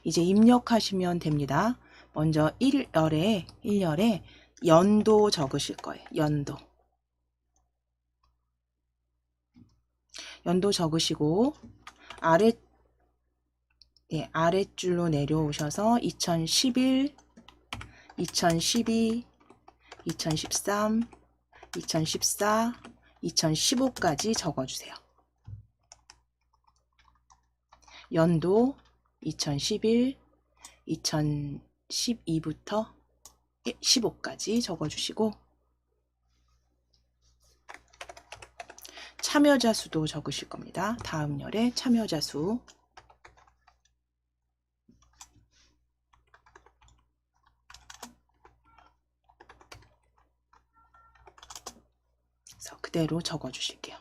이제 입력하시면 됩니다. 먼저 1열에 연도 적으실 거예요. 연도 적으시고 아랫줄로 내려오셔서 2011, 2012, 2013, 2014, 2015까지 적어주세요. 연도 2011, 2012부터 15까지 적어주시고 참여자 수도 적으실 겁니다. 다음 열에 참여자 수. 그래서 그대로 적어주실게요.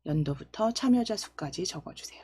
연도부터 참여자 수까지 적어주세요.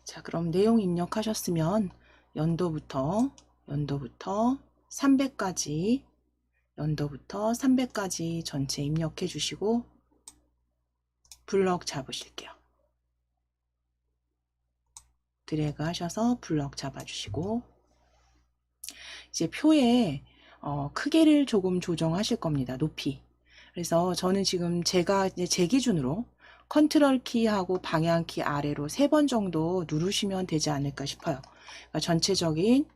자, 그럼 내용 입력하셨으면 연도부터 300까지 전체 입력해 주시고 블럭 잡으실게요. 드래그 하셔서 블럭 잡아주시고 이제 표에 크기를 조금 조정하실 겁니다. 높이. 그래서 저는 지금 제가 이제 제 기준으로 컨트롤 키하고 방향 키 아래로 3번 정도 누르시면 되지 않을까 싶어요. 그러니까 전체적인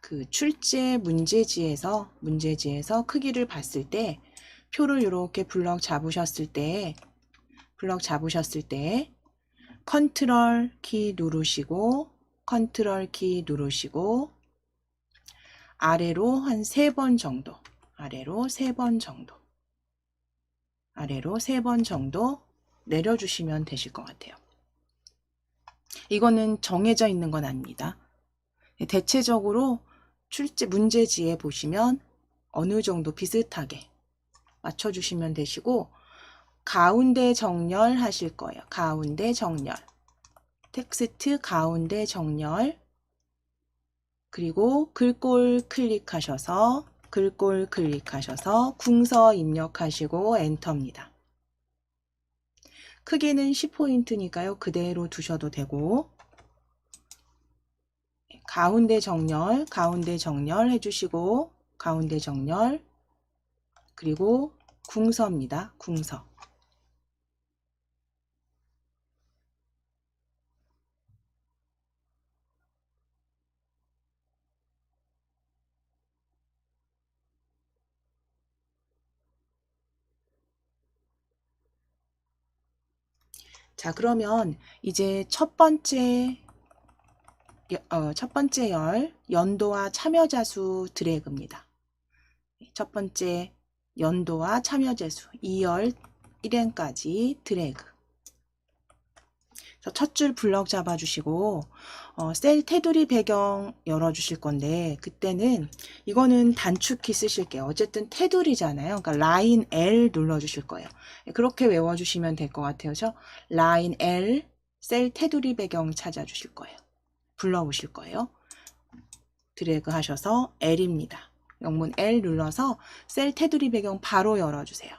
그 출제 문제지에서 크기를 봤을 때 표를 이렇게 블럭 잡으셨을 때 컨트롤 키 누르시고 아래로 한 3번 정도 아래로 3번 정도 내려주시면 되실 것 같아요. 이거는 정해져 있는 건 아닙니다. 대체적으로 출제 문제지에 보시면 어느 정도 비슷하게 맞춰주시면 되시고 가운데 정렬 하실 거예요. 가운데 정렬, 텍스트 가운데 정렬, 그리고 글꼴 클릭하셔서 궁서 입력하시고 엔터입니다. 크기는 10포인트니까요. 그대로 두셔도 되고 가운데 정렬 해주시고 가운데 정렬 그리고 궁서입니다. 궁서. 자, 그러면 이제 첫 번째 열 연도와 참여자 수 드래그입니다. 첫 번째 연도와 참여자 수 2열 1행까지 드래그. 첫 줄 블럭 잡아주시고 셀 테두리 배경 열어주실 건데 그때는 이거는 단축키 쓰실게요. 어쨌든 테두리잖아요. 그러니까 라인 L 눌러주실 거예요. 그렇게 외워주시면 될 것 같아요. 그렇죠? 라인 L 셀 테두리 배경 찾아주실 거예요. 불러오실 거예요. 드래그 하셔서 L입니다. 영문 L 눌러서 셀 테두리 배경 바로 열어주세요.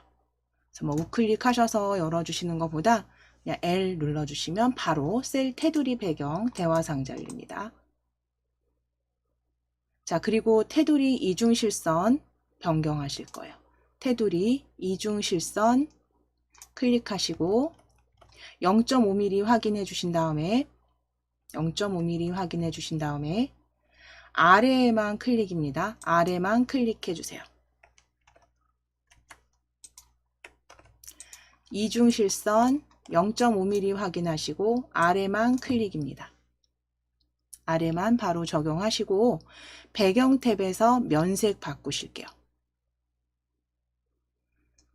그래서 뭐 우클릭 하셔서 열어주시는 것보다 그냥 L 눌러주시면 바로 셀 테두리 배경 대화 상자 열립니다. 자, 그리고 테두리 이중실선 변경하실 거예요. 테두리 이중실선 클릭하시고 0.5mm 확인해 주신 다음에 0.5mm 확인해 주신 다음에 아래에만 클릭입니다. 아래만 클릭해 주세요. 이중실선 0.5mm 확인하시고 아래만 클릭입니다. 아래만 바로 적용하시고 배경 탭에서 면색 바꾸실게요.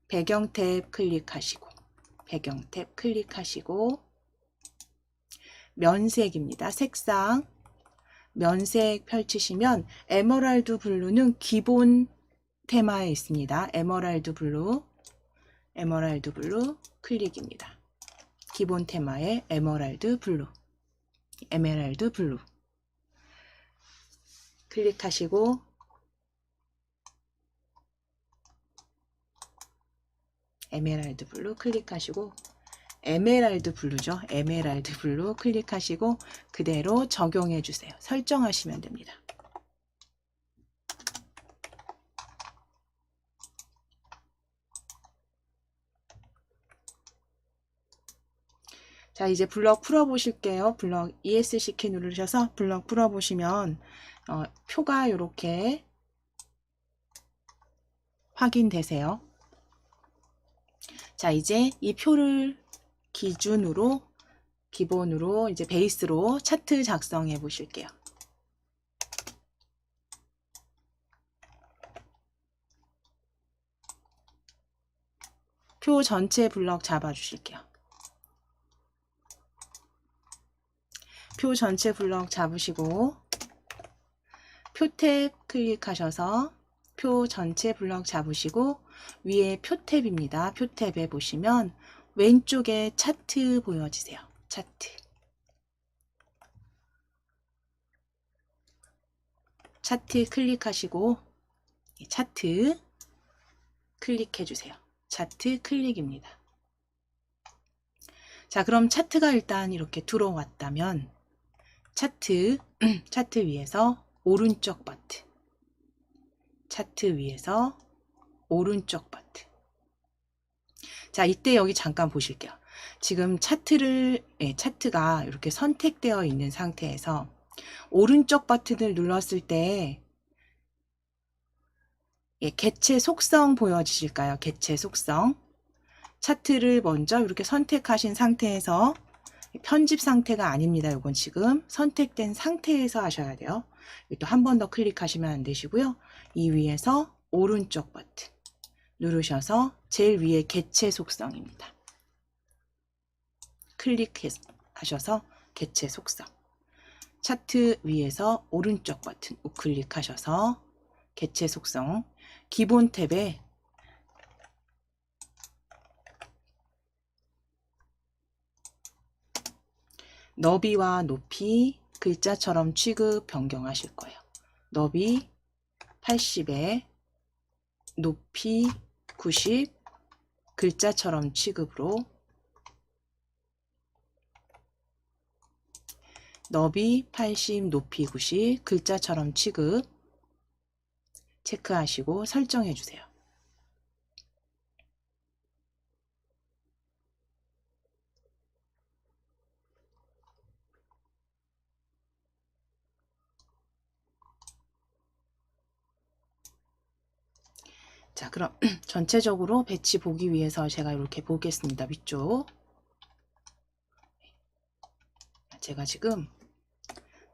배경 탭 클릭하시고 배경 탭 클릭하시고 면색입니다. 색상 면색 펼치시면 에메랄드 블루는 기본 테마에 있습니다. 에메랄드 블루 클릭입니다. 기본 테마에 에메랄드 블루 클릭하시고 에메랄드 블루 클릭하시고 에메랄드 블루죠. 에메랄드 블루 클릭하시고 그대로 적용해 주세요. 설정하시면 됩니다. 자, 이제 블럭 풀어 보실게요. 블럭 ESC 키 누르셔서 블럭 풀어 보시면 표가 이렇게 확인되세요. 자, 이제 이 표를 기본으로 이제 베이스로 차트 작성해 보실게요. 표 전체 블럭 잡아 주실게요. 표 전체 블럭 잡으시고 표 탭 클릭하셔서 표 전체 블럭 잡으시고 위에 표 탭입니다. 표 탭에 보시면 왼쪽에 차트 보여지세요. 차트 클릭하시고 차트 클릭해 주세요. 차트 클릭입니다. 자, 그럼 차트가 일단 이렇게 들어왔다면 차트 위에서 오른쪽 버튼 차트 위에서 오른쪽 버튼. 자, 이때 여기 잠깐 보실게요. 지금 차트가 이렇게 선택되어 있는 상태에서 오른쪽 버튼을 눌렀을 때 개체 속성 보여지실까요? 개체 속성. 차트를 먼저 이렇게 선택하신 상태에서 편집 상태가 아닙니다. 이건 지금 선택된 상태에서 하셔야 돼요. 또 한 번 더 클릭하시면 안 되시고요. 이 위에서 오른쪽 버튼 누르셔서 제일 위에 개체 속성입니다. 클릭하셔서 개체 속성. 차트 위에서 오른쪽 버튼 우클릭하셔서 개체 속성. 기본 탭에 너비와 높이 글자처럼 취급 변경하실 거예요. 너비 80에 높이 90 글자처럼 취급으로 너비 80 높이 90 글자처럼 취급 체크하시고 설정해 주세요. 자, 그럼 전체적으로 배치 보기 위해서 제가 이렇게 보겠습니다. 위쪽. 제가 지금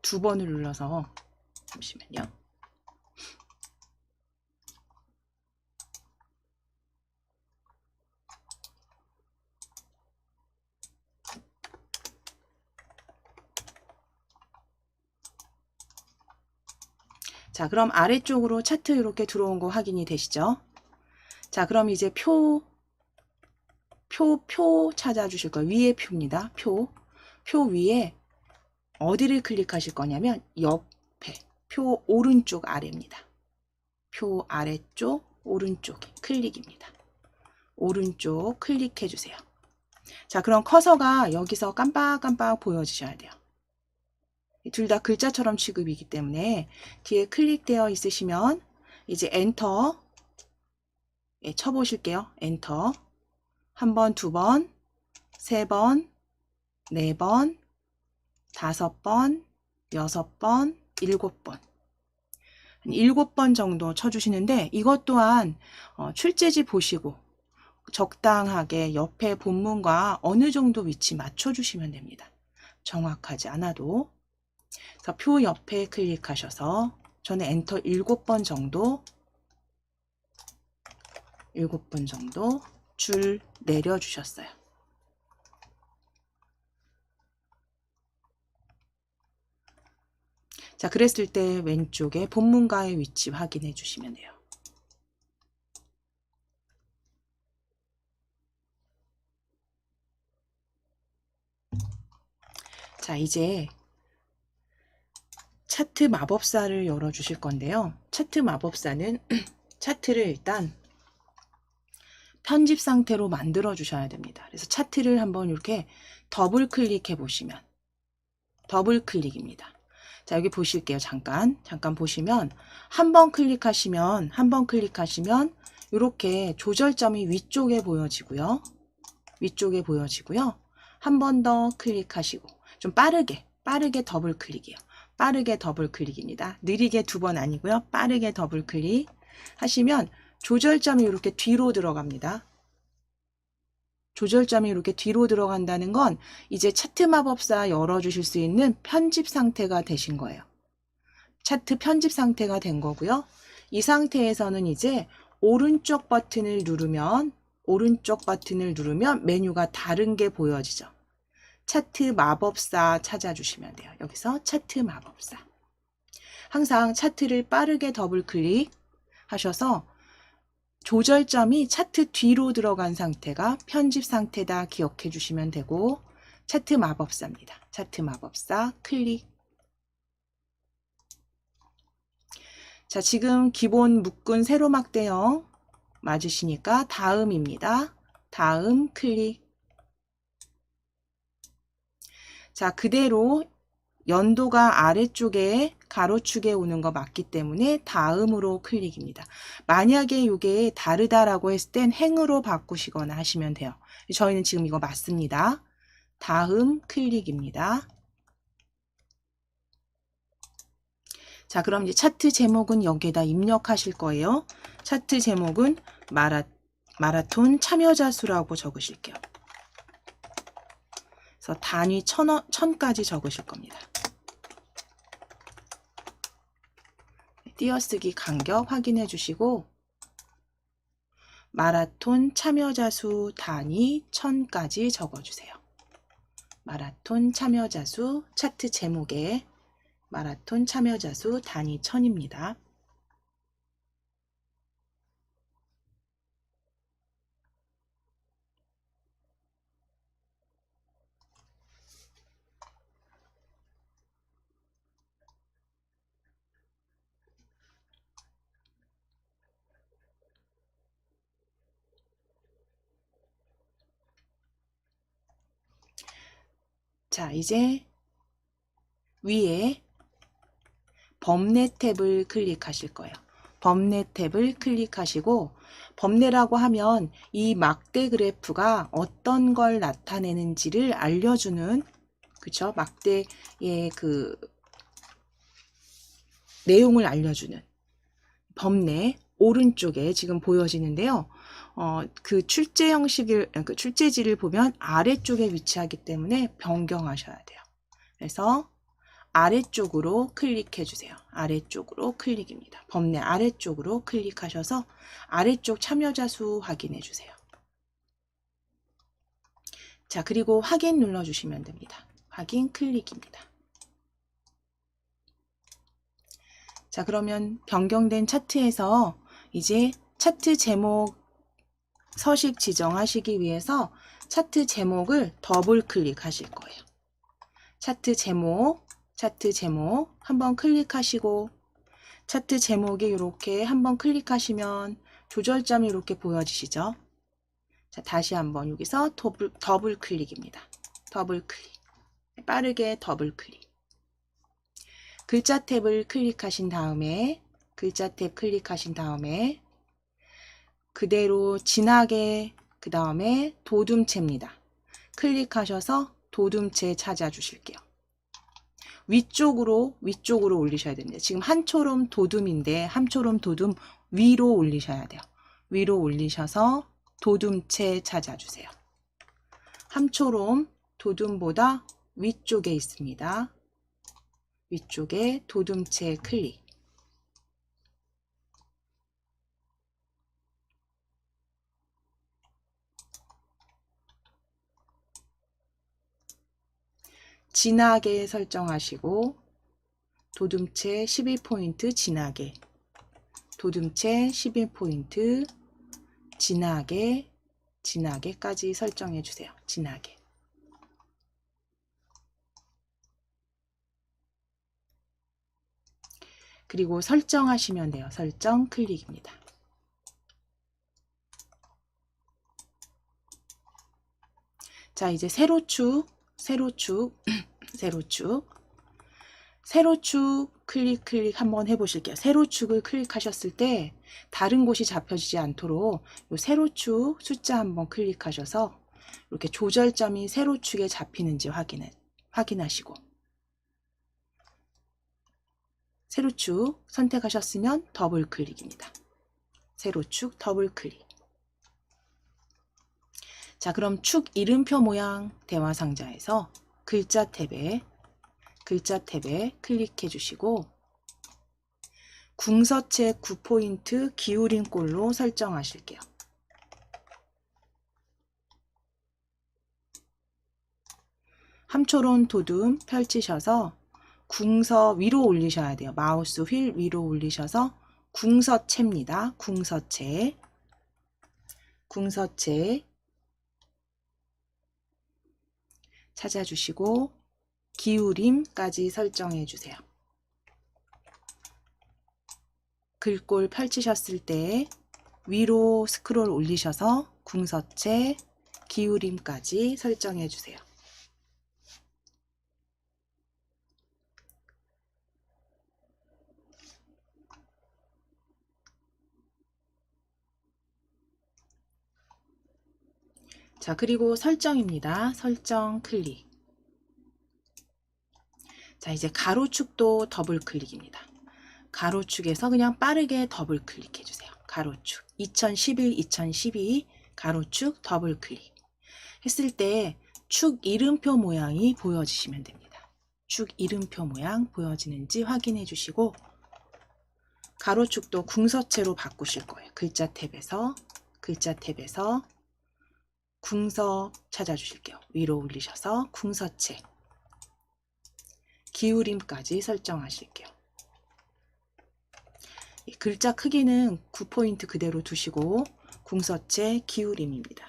2번을 눌러서 잠시만요. 자, 그럼 아래쪽으로 차트 이렇게 들어온 거 확인이 되시죠? 자, 그럼 이제 표 찾아주실 거예요. 위에 표입니다. 표 위에 어디를 클릭하실 거냐면 옆에 표 오른쪽 아래입니다. 표 아래쪽 오른쪽 클릭입니다. 오른쪽 클릭해 주세요. 자, 그럼 커서가 여기서 깜빡깜빡 보여주셔야 돼요. 둘 다 글자처럼 취급이기 때문에 뒤에 클릭되어 있으시면 이제 엔터 쳐보실게요. 엔터. 한 번, 두 번, 세 번, 네 번, 다섯 번, 여섯 번, 일곱 번. 7번 정도 쳐주시는데 이것 또한 출제지 보시고 적당하게 옆에 본문과 어느 정도 위치 맞춰주시면 됩니다. 정확하지 않아도. 그래서 표 옆에 클릭하셔서 저는 엔터 7번 정도 7번 정도 줄 내려주셨어요. 자, 그랬을 때 왼쪽에 본문과의 위치 확인해 주시면 돼요. 자, 이제 차트 마법사를 열어 주실 건데요. 차트 마법사는 차트를 일단 편집 상태로 만들어 주셔야 됩니다. 그래서 차트를 한번 이렇게 더블 클릭해 보시면 더블 클릭입니다. 자, 여기 보실게요. 잠깐 보시면 한 번 클릭하시면 이렇게 조절점이 위쪽에 보여지고요. 한 번 더 클릭하시고 좀 빠르게 더블 클릭이에요. 빠르게 더블 클릭입니다. 느리게 2번 아니고요. 빠르게 더블 클릭 하시면 조절점이 이렇게 뒤로 들어갑니다. 조절점이 이렇게 뒤로 들어간다는 건 이제 차트 마법사 열어주실 수 있는 편집 상태가 되신 거예요. 차트 편집 상태가 된 거고요. 이 상태에서는 이제 오른쪽 버튼을 누르면 메뉴가 다른 게 보여지죠. 차트 마법사 찾아주시면 돼요. 여기서 차트 마법사. 항상 차트를 빠르게 더블 클릭 하셔서 조절점이 차트 뒤로 들어간 상태가 편집 상태다 기억해 주시면 되고, 차트 마법사입니다. 차트 마법사 클릭. 자, 지금 기본 묶은 세로막 대형 맞으시니까 다음입니다. 다음 클릭. 자, 그대로 연도가 아래쪽에 가로축에 오는 거 맞기 때문에 다음으로 클릭입니다. 만약에 이게 다르다라고 했을 땐 행으로 바꾸시거나 하시면 돼요. 저희는 지금 이거 맞습니다. 다음 클릭입니다. 자, 그럼 이제 차트 제목은 여기에다 입력하실 거예요. 차트 제목은 마라톤 참여자 수라고 적으실게요. 그래서 단위 1000까지 적으실 겁니다. 띄어쓰기 간격 확인해 주시고, 마라톤 참여자 수 단위 1000까지 적어주세요. 마라톤 참여자 수 차트 제목에 마라톤 참여자 수 단위 1000입니다. 자, 이제 위에 범례 탭을 클릭하실 거예요. 범례 탭을 클릭하시고, 범례라고 하면 이 막대 그래프가 어떤 걸 나타내는지를 알려주는, 그쵸? 막대의 그 내용을 알려주는 범례 오른쪽에 지금 보여지는데요. 그 출제 형식을, 그 출제지를 보면 아래쪽에 위치하기 때문에 변경하셔야 돼요. 그래서 아래쪽으로 클릭해 주세요. 아래쪽으로 클릭입니다. 범례 아래쪽으로 클릭하셔서 아래쪽 참여자 수 확인해 주세요. 자, 그리고 확인 눌러 주시면 됩니다. 확인 클릭입니다. 자, 그러면 변경된 차트에서 이제 차트 제목 서식 지정하시기 위해서 차트 제목을 더블 클릭하실 거예요. 차트 제목 한번 클릭하시고, 차트 제목이 이렇게 한번 클릭하시면 조절점이 이렇게 보여지시죠? 자, 다시 한번 여기서 더블 클릭입니다. 더블 클릭. 빠르게 더블 클릭. 글자 탭을 클릭하신 다음에 글자 탭 클릭하신 다음에 그대로 진하게 그 다음에 도둠체입니다. 클릭하셔서 도둠체 찾아주실게요. 위쪽으로 올리셔야 됩니다. 지금 한초롬 도둠인데 한초롬 도둠 위로 올리셔야 돼요. 위로 올리셔서 도둠체 찾아주세요. 한초롬 도둠보다 위쪽에 있습니다. 위쪽에 도둠체 클릭. 진하게 설정하시고 도둠체 12포인트 진하게, 도둠체 11포인트 진하게까지 설정해 주세요. 진하게. 그리고 설정하시면 돼요. 설정 클릭입니다. 자, 이제 세로축 클릭 한번 해보실게요. 세로축을 클릭하셨을 때 다른 곳이 잡혀지지 않도록 이 세로축 숫자 한번 클릭하셔서 이렇게 조절점이 세로축에 잡히는지 확인하시고, 세로축 선택하셨으면 더블 클릭입니다. 세로축 더블 클릭. 자, 그럼 축 이름표 모양 대화 상자에서 글자 탭에 클릭해 주시고 궁서체 9포인트 기울인 꼴로 설정하실게요. 함초론 도둠 펼치셔서 궁서 위로 올리셔야 돼요. 마우스 휠 위로 올리셔서 궁서체입니다. 궁서체 찾아주시고 기울임까지 설정해 주세요. 글꼴 펼치셨을 때 위로 스크롤 올리셔서 궁서체 기울임까지 설정해 주세요. 자, 그리고 설정입니다. 설정 클릭. 자, 이제 가로축도 더블 클릭입니다. 가로축에서 그냥 빠르게 더블 클릭해 주세요. 가로축 2011, 2012 가로축 더블 클릭 했을 때 축 이름표 모양이 보여지시면 됩니다. 축 이름표 모양 보여지는지 확인해 주시고 가로축도 궁서체로 바꾸실 거예요. 글자 탭에서 궁서 찾아주실게요. 위로 올리셔서 궁서체 기울임까지 설정하실게요. 글자 크기는 9포인트 그대로 두시고 궁서체 기울임입니다.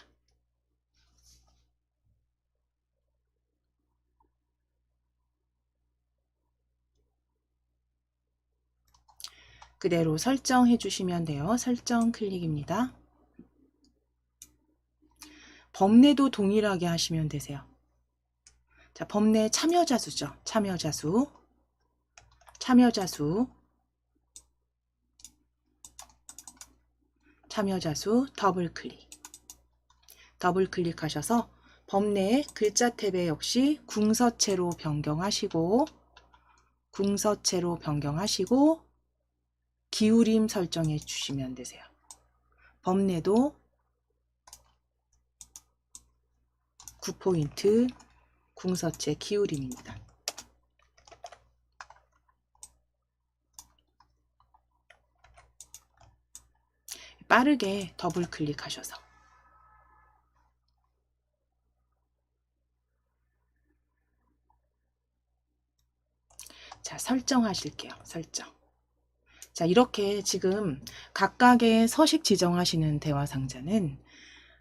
그대로 설정해 주시면 돼요. 설정 클릭입니다. 범례도 동일하게 하시면 되세요. 자, 범례 참여자수죠. 참여자수 더블 클릭하셔서 범례 글자 탭에 역시 궁서체로 변경하시고 기울임 설정해 주시면 되세요. 범례도 9포인트 궁서체 기울임입니다. 빠르게 더블 클릭하셔서 자, 설정하실게요. 설정. 자, 이렇게 지금 각각의 서식 지정하시는 대화 상자는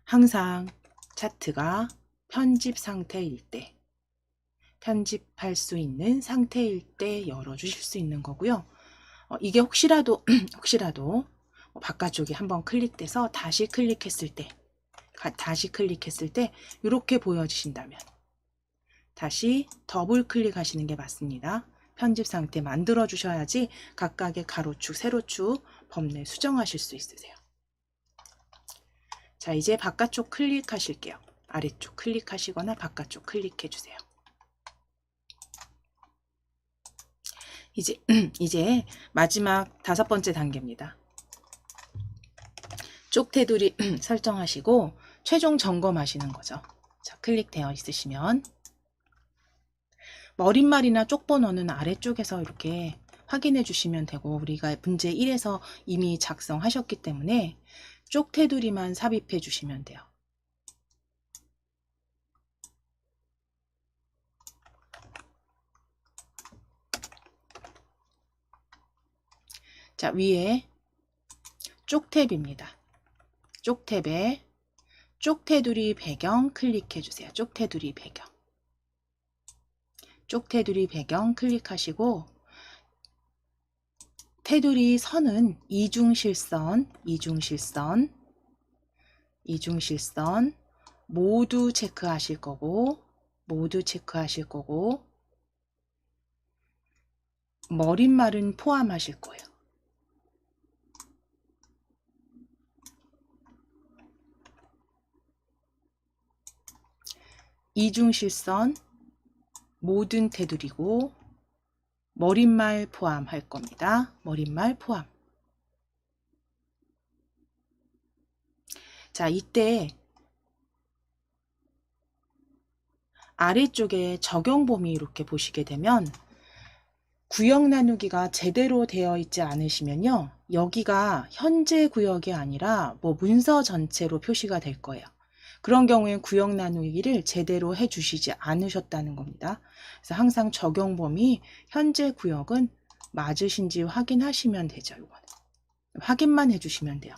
항상 차트가 편집 상태일 때, 편집할 수 있는 상태일 때 열어주실 수 있는 거고요. 이게 혹시라도 바깥쪽이 한번 클릭돼서 다시 클릭했을 때 다시 클릭했을 때 이렇게 보여지신다면 다시 더블 클릭하시는 게 맞습니다. 편집 상태 만들어 주셔야지 각각의 가로축, 세로축 범례 수정하실 수 있으세요. 자, 이제 바깥쪽 클릭하실게요. 아래쪽 클릭하시거나 바깥쪽 클릭해 주세요. 이제 마지막 5번째 단계입니다. 쪽 테두리 설정하시고 최종 점검하시는 거죠. 자, 클릭되어 있으시면 머릿말이나 쪽 번호는 아래쪽에서 이렇게 확인해 주시면 되고, 우리가 문제 1에서 이미 작성하셨기 때문에 쪽 테두리만 삽입해 주시면 돼요. 자, 위에 쪽 탭입니다. 쪽 탭에 쪽 테두리 배경 클릭해 주세요. 쪽 테두리 배경. 쪽 테두리 배경 클릭하시고 테두리 선은 이중실선 모두 체크하실 거고 머릿말은 포함하실 거예요. 이중실선 모든 테두리고 머릿말 포함할 겁니다. 머릿말 포함. 자, 이때 아래쪽에 적용 범위 이렇게 보시게 되면 구역 나누기가 제대로 되어 있지 않으시면요, 여기가 현재 구역이 아니라 문서 전체로 표시가 될 거예요. 그런 경우엔 구역 나누기를 제대로 해 주시지 않으셨다는 겁니다. 그래서 항상 적용 범위 현재 구역은 맞으신지 확인하시면 되죠. 이거는 확인만 해주시면 돼요.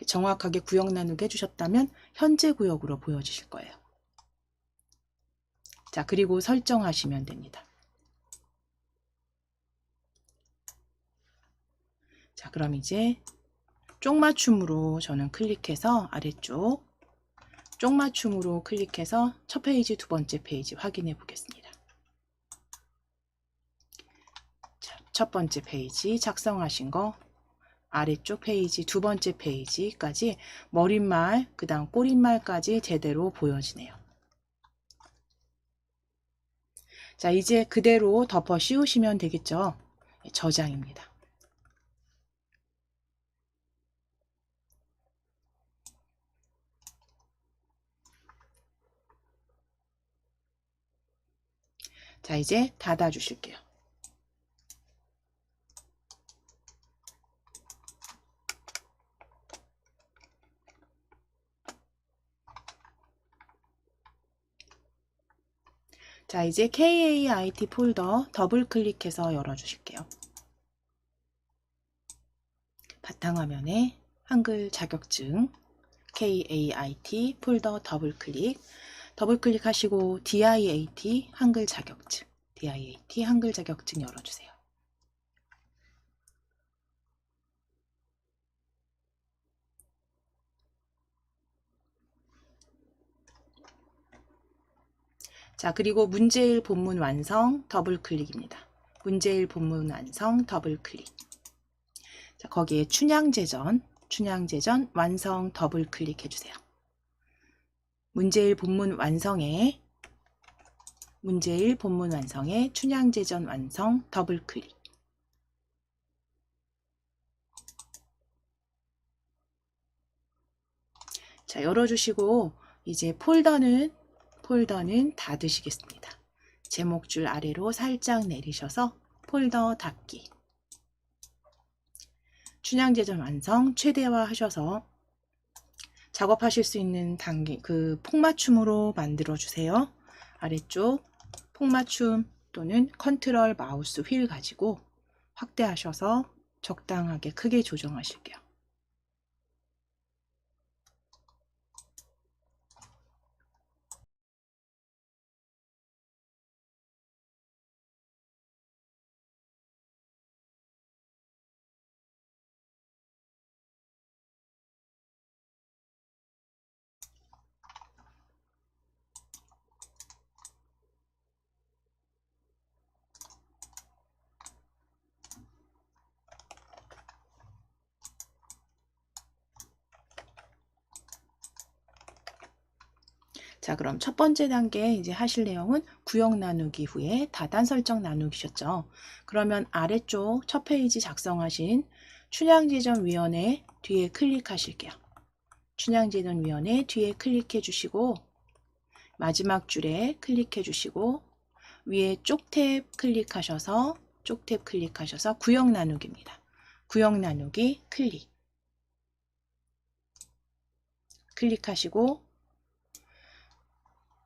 정확하게 구역 나누기 해주셨다면 현재 구역으로 보여지실 거예요. 자, 그리고 설정하시면 됩니다. 자, 그럼 이제 쪽맞춤으로 저는 클릭해서 아래쪽 쪽맞춤으로 클릭해서 첫 페이지, 두 번째 페이지 확인해 보겠습니다. 자, 첫 번째 페이지 작성하신 거 아래쪽 페이지, 두 번째 페이지까지 머릿말, 그 다음 꼬릿말까지 제대로 보여지네요. 자, 이제 그대로 덮어 씌우시면 되겠죠. 저장입니다. 자, 이제 닫아 주실게요. 자, 이제 KAIT 폴더 더블 클릭해서 열어 주실게요. 바탕화면에 한글 자격증 KAIT 폴더 더블 클릭하시고 DIAT 한글 자격증 열어주세요. 자, 그리고 문제1 본문 완성 더블 클릭입니다. 문제1 본문 완성 더블 클릭. 자, 거기에 춘향제전 완성 더블 클릭해 주세요. 문제1 본문 완성에 춘향제전 완성 더블 클릭. 자, 열어주시고 이제 폴더는 닫으시겠습니다. 제목줄 아래로 살짝 내리셔서 폴더 닫기. 춘향제전 완성 최대화 하셔서 작업하실 수 있는 단계 폭맞춤으로 만들어 주세요. 아래쪽 폭맞춤 또는 컨트롤 마우스 휠 가지고 확대하셔서 적당하게 크게 조정하실게요. 자, 그럼 첫 번째 단계 이제 하실 내용은 구역 나누기 후에 다단 설정 나누기셨죠. 그러면 아래쪽 첫 페이지 작성하신 춘향지정위원회 뒤에 클릭하실게요. 춘향지정위원회 뒤에 클릭해 주시고 마지막 줄에 클릭해 주시고 위에 쪽탭 클릭하셔서 구역 나누기입니다. 구역 나누기 클릭하시고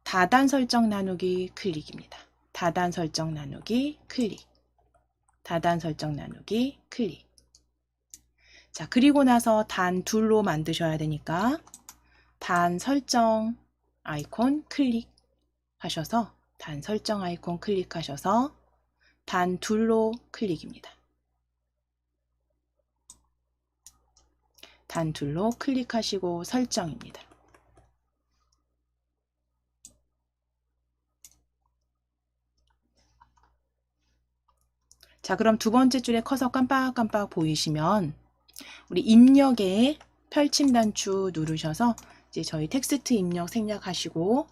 다단 설정 나누기 클릭입니다. 다단 설정 나누기 다단 설정 나누기 자, 그리고 나서 단 둘로 만드셔야 되니까 단 설정 아이콘 클릭하셔서 단 설정 아이콘 클릭하셔서 단 둘로 클릭입니다. 단 둘로 클릭하시고 설정입니다. 자, 그럼 두 번째 줄에 커서 깜빡깜빡 보이시면 우리 입력에 펼침 단추 누르셔서 이제 저희 텍스트 입력 생략하시고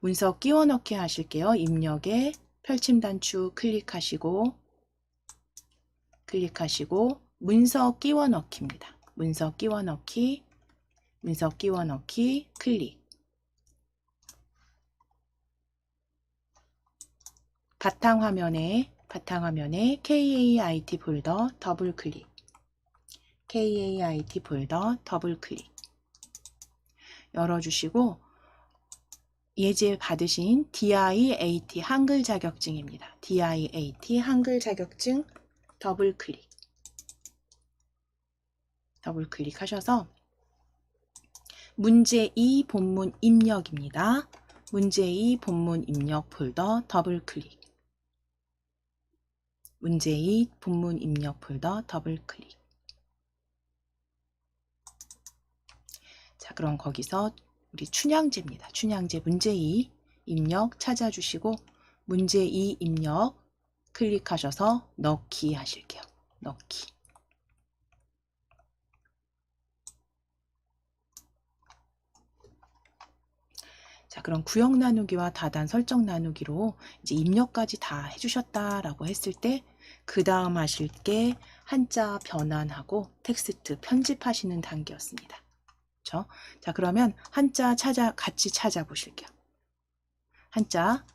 문서 끼워 넣기 하실게요. 입력에 펼침 단추 클릭하시고 문서 끼워 넣기입니다. 문서 끼워 넣기 클릭. 바탕화면에 KAIT 폴더 더블 클릭. KAIT 폴더 더블 클릭. 열어주시고 예제 받으신 DIAT 한글 자격증입니다. DIAT 한글 자격증 더블 클릭하셔서 문제 2 본문 입력입니다. 문제 2 본문 입력 폴더 더블 클릭. 문제 2 본문 입력 폴더 더블 클릭. 자, 그럼 거기서 우리 춘향제입니다. 춘향제 문제 2 입력 찾아주시고 문제 2 입력 클릭하셔서 넣기 하실게요. 넣기. 자, 그럼 구역 나누기와 다단 설정 나누기로 이제 입력까지 다 해주셨다라고 했을 때 그 다음 하실 게 한자 변환하고 텍스트 편집하시는 단계였습니다. 그렇죠? 자, 그러면 한자 같이 찾아보실게요. 한자.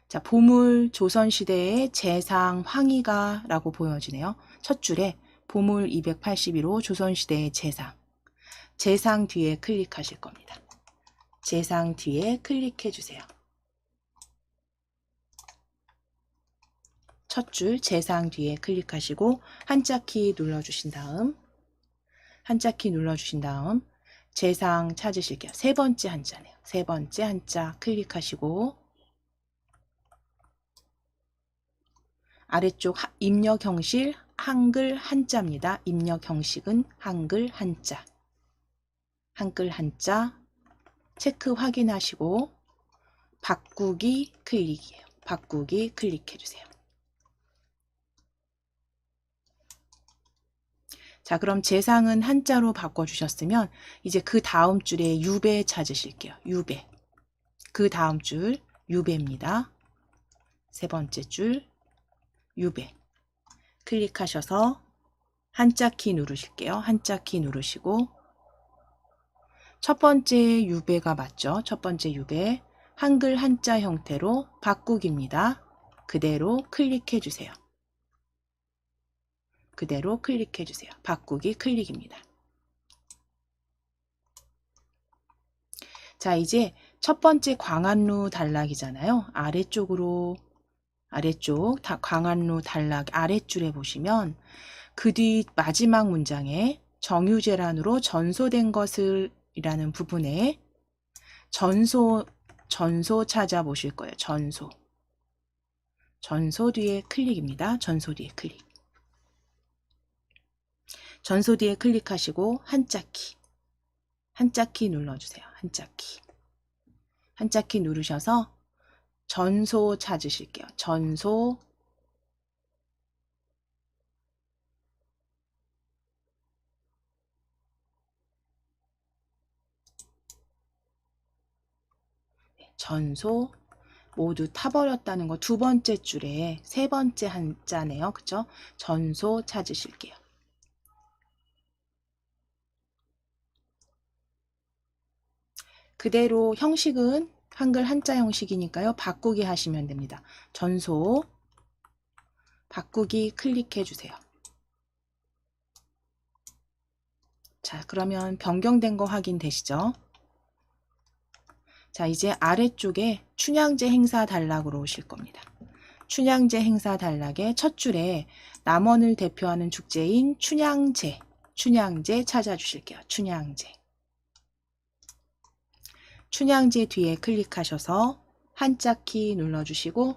자, 보물 조선시대의 재상 황희가 라고 보여지네요. 첫 줄에 보물 281호 조선시대의 재상 뒤에 클릭하실 겁니다. 재상 뒤에 클릭해 주세요. 첫 줄 재상 뒤에 클릭하시고 한자키 눌러주신 다음 재상 찾으실게요. 세 번째 한자네요. 세 번째 한자 클릭하시고 아래쪽 입력 형식 한글 한자입니다. 입력 형식은 한글 한자. 체크 확인하시고 바꾸기 클릭이에요. 바꾸기 클릭해 주세요. 자, 그럼 재상은 한자로 바꿔주셨으면 이제 그 다음 줄에 유배 찾으실게요. 유배. 그 다음 줄 유배입니다. 세 번째 줄 유배. 클릭하셔서 한자키 누르실게요. 한자키 누르시고 첫 번째 유배가 맞죠? 첫 번째 유배. 한글 한자 형태로 바꾸기입니다. 그대로 클릭해 주세요. 그대로 클릭해 주세요. 바꾸기 클릭입니다. 자, 이제 첫 번째 광안루 단락이잖아요. 아래쪽 광안루 단락 아랫줄에 보시면 그 뒤 마지막 문장에 정유재란으로 전소된 것을 이라는 부분에 전소 찾아보실 거예요. 전소 뒤에 클릭입니다. 전소 뒤에 클릭하시고 한자키 눌러주세요. 한자키 누르셔서 전소 찾으실게요. 전소. 전소 모두 타버렸다는 거 두 번째 줄에 세 번째 한자네요. 그쵸? 전소 찾으실게요. 그대로 형식은 한글 한자 형식이니까요. 바꾸기 하시면 됩니다. 전소 바꾸기 클릭해 주세요. 자, 그러면 변경된 거 확인되시죠? 자, 이제 아래쪽에 춘향제 행사 단락으로 오실 겁니다. 춘향제 행사 단락의 첫 줄에 남원을 대표하는 축제인 춘향제 찾아주실게요. 춘향제 뒤에 클릭하셔서 한자키 눌러주시고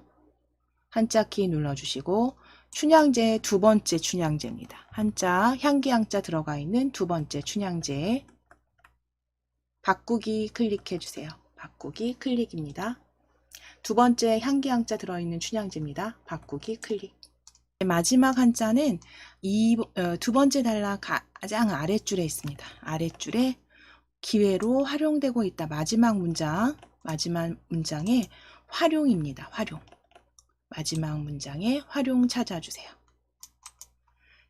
춘향제 두 번째 춘향제입니다. 한자 향기 양자 들어가 있는 두 번째 춘향제 바꾸기 클릭해 주세요. 바꾸기 클릭입니다. 두 번째 향기 양자 들어있는 춘향제입니다. 바꾸기 클릭. 마지막 한자는 두 번째 단락 가장 아랫줄에 있습니다. 아랫줄에 기회로 활용되고 있다. 마지막 문장에 활용입니다. 마지막 문장에 활용 찾아주세요.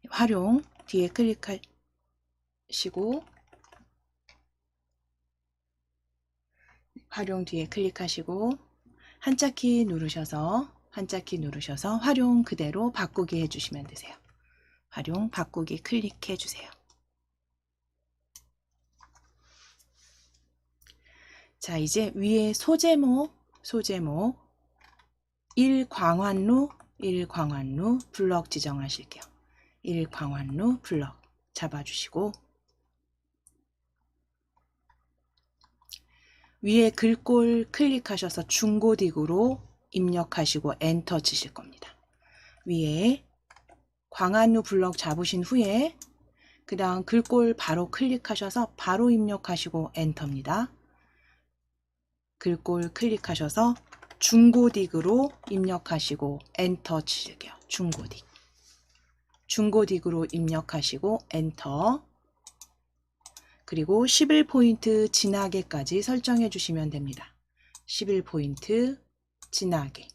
활용 뒤에 클릭하시고 한자키 누르셔서 활용 그대로 바꾸기 해주시면 되세요. 활용 바꾸기 클릭해 주세요. 자, 이제 위에 소제목 1광환루 블럭 지정하실게요. 1광환루 블럭 잡아주시고 위에 글꼴 클릭하셔서 중고딕으로 입력하시고 엔터 치실 겁니다. 위에 광안루 블럭 잡으신 후에 그 다음 글꼴 바로 클릭하셔서 바로 입력하시고 엔터입니다. 글꼴 클릭하셔서 중고딕으로 입력하시고 엔터 치실게요. 중고딕으로 입력하시고 엔터. 그리고 11포인트 진하게까지 설정해 주시면 됩니다. 11포인트 진하게.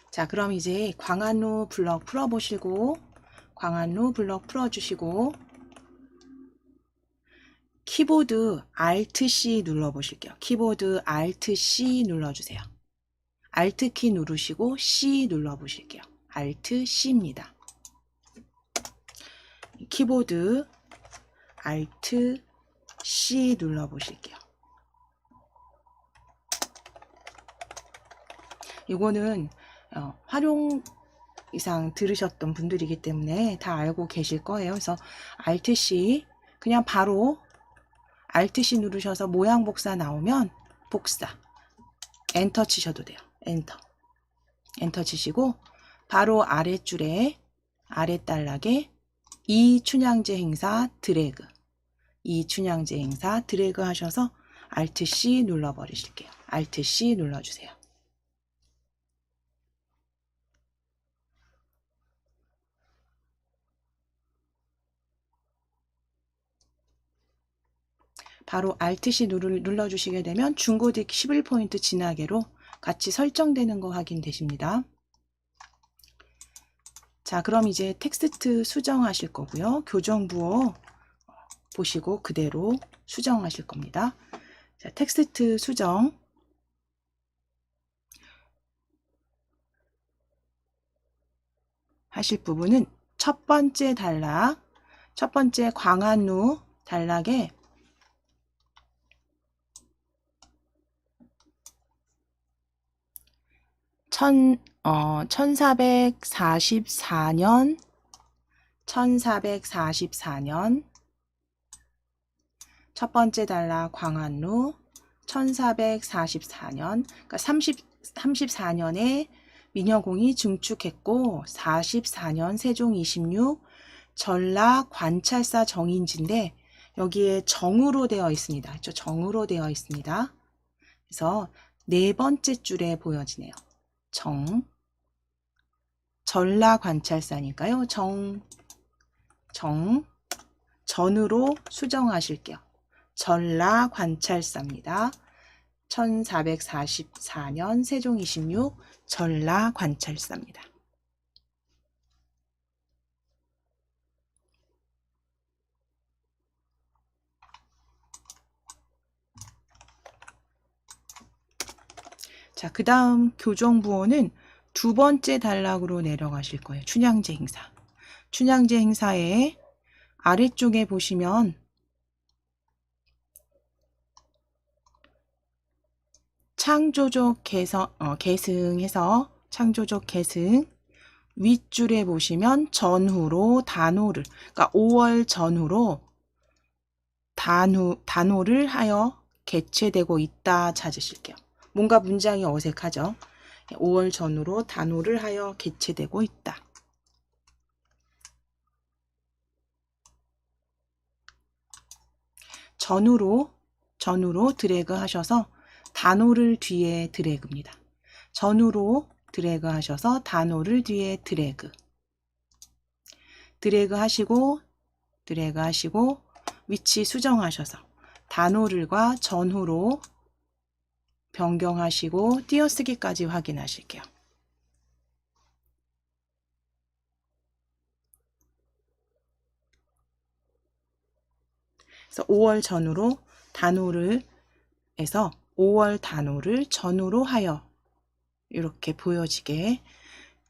자, 그럼 이제 광안루 블럭 풀어주시고 키보드 Alt-C 눌러보실게요. 키보드 Alt-C 눌러주세요. Alt키 누르시고 C 눌러보실게요. Alt-C입니다. 키보드 Alt-C 눌러보실게요. 이거는 활용 이상 들으셨던 분들이기 때문에 다 알고 계실 거예요. 그래서 Alt-C 그냥 바로 Alt-C 누르셔서 모양 복사 나오면 복사 엔터 치셔도 돼요. 엔터 치시고 바로 아랫줄에 아랫단락에 이 춘향제 행사 드래그 하셔서 Alt-C 눌러버리실게요. Alt-C 눌러주세요. 바로 Alt-C 눌러주시게 되면 중고딕 11포인트 진하게로 같이 설정되는 거 확인되십니다. 자, 그럼 이제 텍스트 수정하실 거고요. 교정부호 보시고 그대로 수정하실 겁니다. 자, 텍스트 수정. 하실 부분은 첫 번째 광안루 단락에 천 1444년 첫 번째 단락 광안루 1444년 그러니까 34년에 민여공이 증축했고 44년 세종 26 전라 관찰사 정인지인데 여기에 정으로 되어 있습니다. 정으로 되어 있습니다. 그래서 네 번째 줄에 보여지네요. 정, 전라관찰사니까요. 전으로 수정하실게요. 전라관찰사입니다. 1444년 세종 26 전라관찰사입니다. 자, 그 다음 교정부호는 두 번째 단락으로 내려가실 거예요. 춘향제 행사. 춘향제 행사의 아래쪽에 보시면 창조적 계승해서 창조적 계승 윗줄에 보시면 전후로 단호를, 그러니까 5월 전후로 단호를 하여 개최되고 있다 찾으실게요. 뭔가 문장이 어색하죠? 5월 전후로 단호를 하여 개최되고 있다. 전후로 드래그 하셔서 단호를 뒤에 드래그입니다. 전후로 드래그 하셔서 단호를 뒤에 드래그 하시고 위치 수정하셔서 단호를과 전후로 변경하시고 띄어쓰기까지 확인하실게요. 그래서 5월 전후로 단호를 해서 5월 단호를 전후로 하여 이렇게 보여지게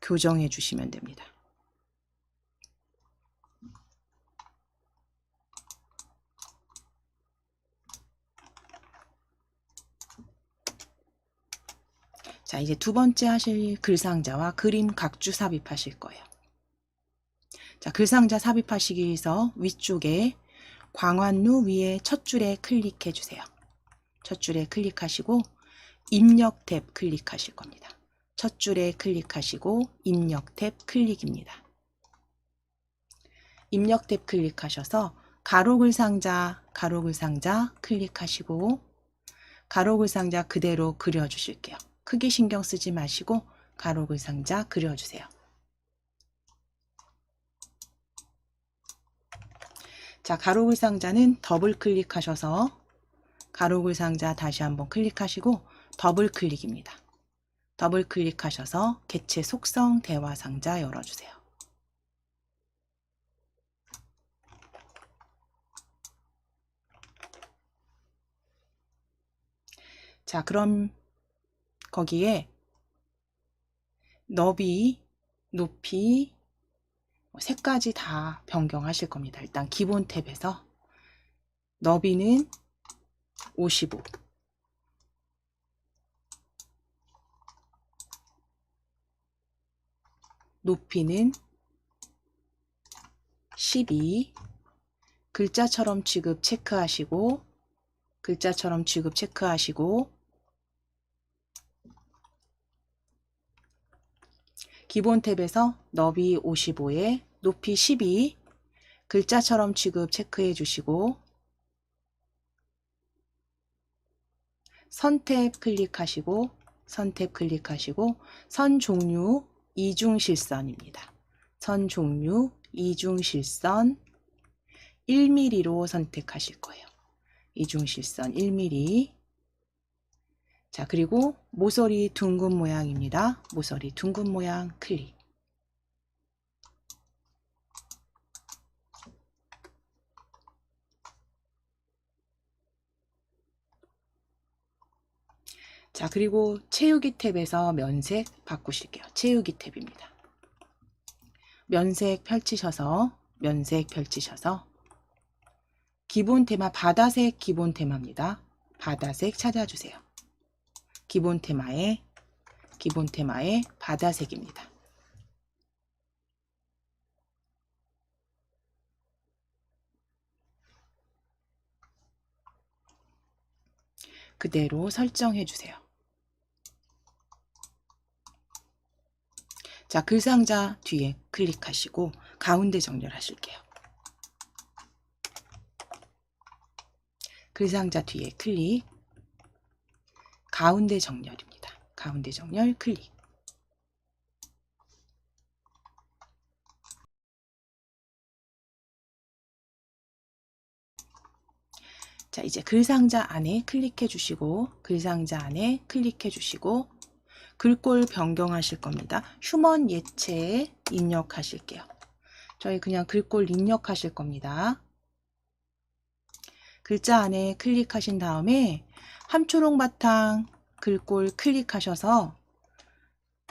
교정해 주시면 됩니다. 자, 이제 두 번째 하실 글상자와 그림 각주 삽입하실 거예요. 자, 글상자 삽입하시기 위해서 위쪽에 광환루 위에 첫 줄에 클릭해 주세요. 첫 줄에 클릭하시고 입력 탭 클릭하실 겁니다. 첫 줄에 클릭하시고 입력 탭 클릭입니다. 입력 탭 클릭하셔서 가로글상자 클릭하시고 가로글상자 그대로 그려주실게요. 크게 신경 쓰지 마시고 가로글상자 그려주세요. 자, 가로글상자는 더블 클릭하셔서 가로글상자 다시 한번 클릭하시고 더블 클릭입니다. 더블 클릭하셔서 개체 속성 대화상자 열어주세요. 자, 그럼 거기에 너비, 높이 세 가지 다 변경하실 겁니다. 일단 기본 탭에서 너비는 55, 높이는 12, 글자처럼 취급 체크하시고 기본 탭에서 너비 55에 높이 12 글자처럼 취급 체크해 주시고 선택 클릭하시고 선 종류 이중실선입니다. 선 종류 이중실선 1mm로 선택하실 거예요. 이중실선 1mm. 자, 그리고 모서리 둥근 모양입니다. 모서리 둥근 모양 클릭. 자, 그리고 채우기 탭에서 면색 바꾸실게요. 채우기 탭입니다. 면색 펼치셔서 기본 테마 바다색 기본 테마입니다. 바다색 찾아주세요. 기본 테마의 바다색입니다. 그대로 설정해 주세요. 자, 글상자 뒤에 클릭하시고 가운데 정렬하실게요. 글상자 뒤에 클릭, 가운데 정렬입니다. 가운데 정렬 클릭. 자, 이제 글상자 안에 클릭해 주시고, 글상자 안에 클릭해 주시고, 글꼴 변경하실 겁니다. 휴먼 예체에 입력하실게요. 저희 그냥 글꼴 입력하실 겁니다. 글자 안에 클릭하신 다음에 함초록 바탕 글꼴 클릭하셔서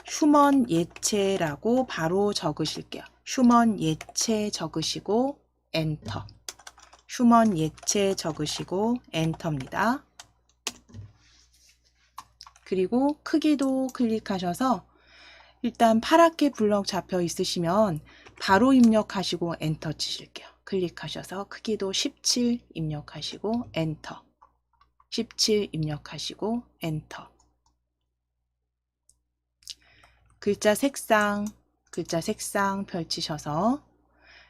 휴먼 예체라고 바로 적으실게요. 휴먼 예체 적으시고 엔터. 휴먼 예체 적으시고 엔터입니다. 그리고 크기도 클릭하셔서 일단 파랗게 블럭 잡혀 있으시면 바로 입력하시고 엔터 치실게요. 클릭하셔서 크기도 17 입력하시고 엔터. 17 입력하시고 엔터. 글자 색상 펼치셔서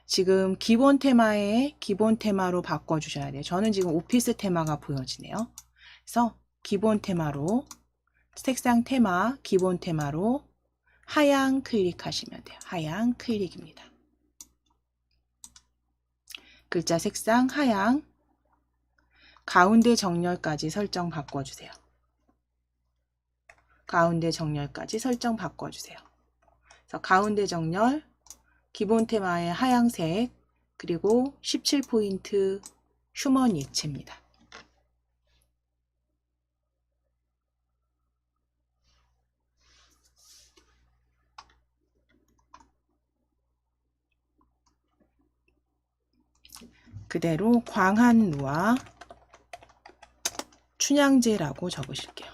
지금 기본 테마로 바꿔주셔야 돼요. 저는 지금 오피스 테마가 보여지네요. 그래서 기본 테마로, 색상 테마, 기본 테마로 하향 클릭하시면 돼요. 하향 클릭입니다. 글자 색상 하향, 가운데 정렬까지 설정 바꿔주세요. 가운데 정렬까지 설정 바꿔주세요. 그래서 가운데 정렬, 기본 테마의 하향색, 그리고 17포인트 휴먼 예체입니다. 그대로 광한루와 춘향제라고 적으실게요.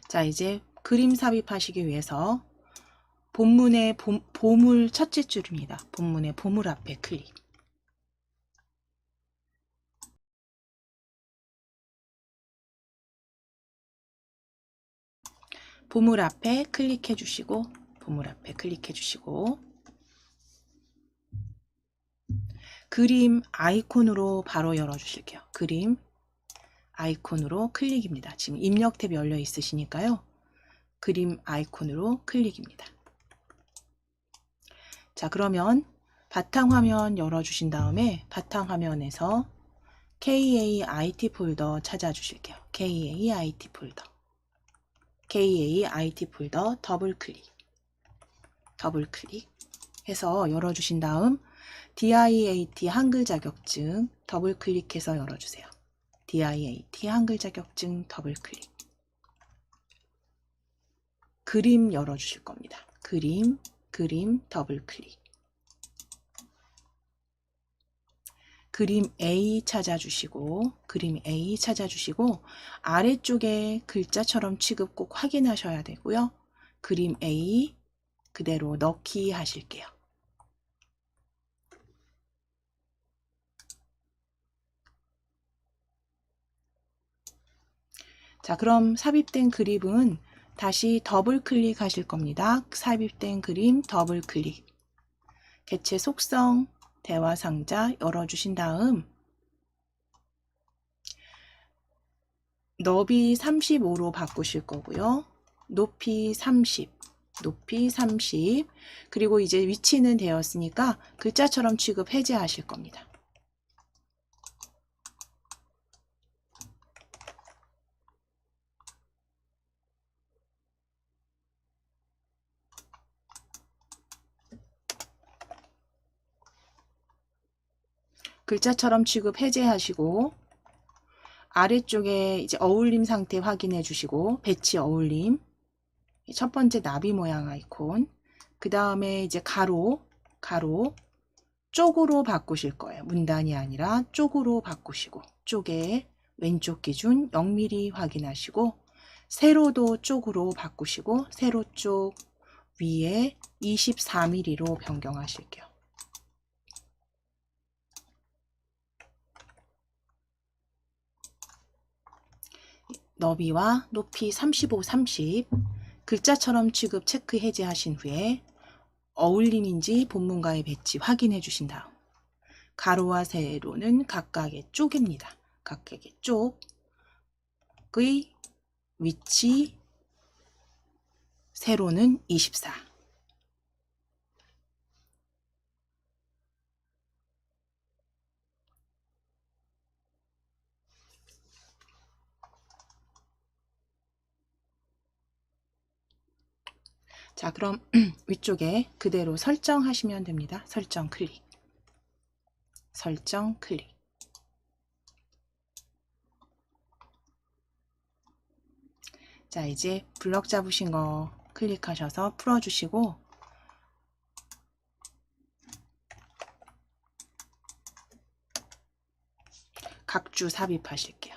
자, 이제 그림 삽입하시기 위해서 본문의 보물 첫째 줄입니다. 본문의 보물 앞에 클릭. 보물 앞에 클릭해 주시고, 보물 앞에 클릭해 주시고, 그림 아이콘으로 바로 열어 주실게요. 그림 아이콘으로 클릭입니다. 지금 입력 탭 열려 있으시니까요. 그림 아이콘으로 클릭입니다. 자, 그러면 바탕화면 열어주신 다음에 바탕화면에서 KAIT 폴더 찾아주실게요. KAIT 폴더. KAIT 폴더 더블 클릭. 더블 클릭 해서 열어주신 다음 DIAT 한글 자격증 더블 클릭해서 열어주세요. DIAT 한글 자격증 더블 클릭. 그림 열어주실 겁니다. 그림 더블 클릭. 그림 A 찾아주시고, 그림 A 찾아주시고, 아래쪽에 글자처럼 취급 꼭 확인하셔야 되고요. 그림 A 그대로 넣기 하실게요. 자, 그럼 삽입된 그림은 다시 더블 클릭하실 겁니다. 삽입된 그림 더블 클릭. 개체 속성 대화 상자 열어주신 다음 너비 35로 바꾸실 거고요. 높이 30, 높이 30, 그리고 이제 위치는 되었으니까 글자처럼 취급 해제하실 겁니다. 글자처럼 취급 해제하시고 아래쪽에 이제 어울림 상태 확인해 주시고 배치 어울림 첫 번째 나비 모양 아이콘 그 다음에 이제 가로 쪽으로 바꾸실 거예요. 문단이 아니라 쪽으로 바꾸시고 쪽에 왼쪽 기준 0mm 확인하시고 세로도 쪽으로 바꾸시고 세로 쪽 위에 24mm로 변경하실게요. 너비와 높이 35, 30 글자처럼 취급 체크 해제하신 후에 어울림인지 본문과의 배치 확인해 주신 다음 가로와 세로는 각각의 쪽입니다. 각각의 쪽의 위치 세로는 24. 자, 그럼 위쪽에 그대로 설정하시면 됩니다. 설정 클릭. 설정 클릭. 자, 이제 블럭 잡으신 거 클릭하셔서 풀어주시고 각주 삽입하실게요.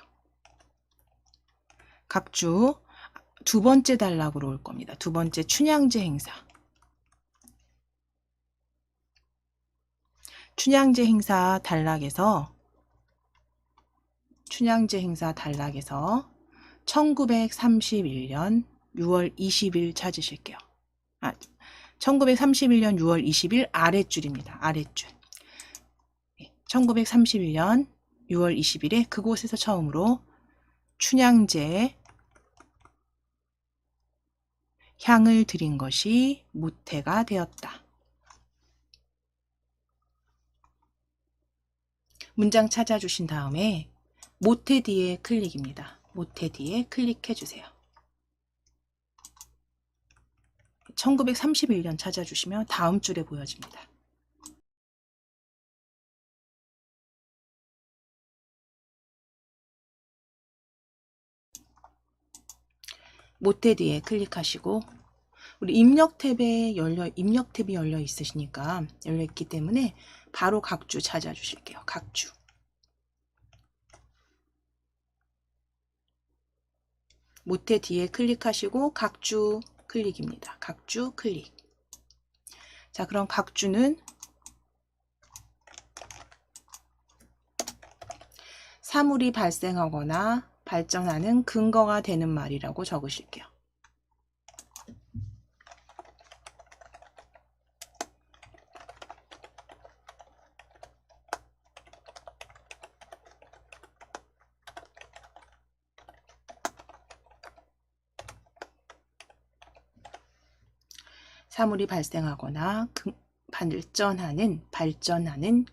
각주 두 번째 단락으로 올 겁니다. 두 번째 춘향제 행사. 춘향제 행사 단락에서 1931년 6월 20일 찾으실게요. 1931년 6월 20일 아랫줄입니다. 아랫줄. 1931년 6월 20일에 그곳에서 처음으로 춘향제 향을 드린 것이 모태가 되었다. 문장 찾아주신 다음에 모태 뒤에 클릭입니다. 모태 뒤에 클릭해 주세요. 1931년 찾아주시면 다음 줄에 보여집니다. 모태 뒤에 클릭하시고 우리 입력 탭이 열려 있으시니까 열려 있기 때문에 바로 각주 찾아주실게요. 각주. 모태 뒤에 클릭하시고 각주 클릭입니다. 각주 클릭. 자, 그럼 각주는 사물이 발생하거나 발전하는 근거가 되는 말이라고 적으실게요. 사물이 발생하거나 발전하는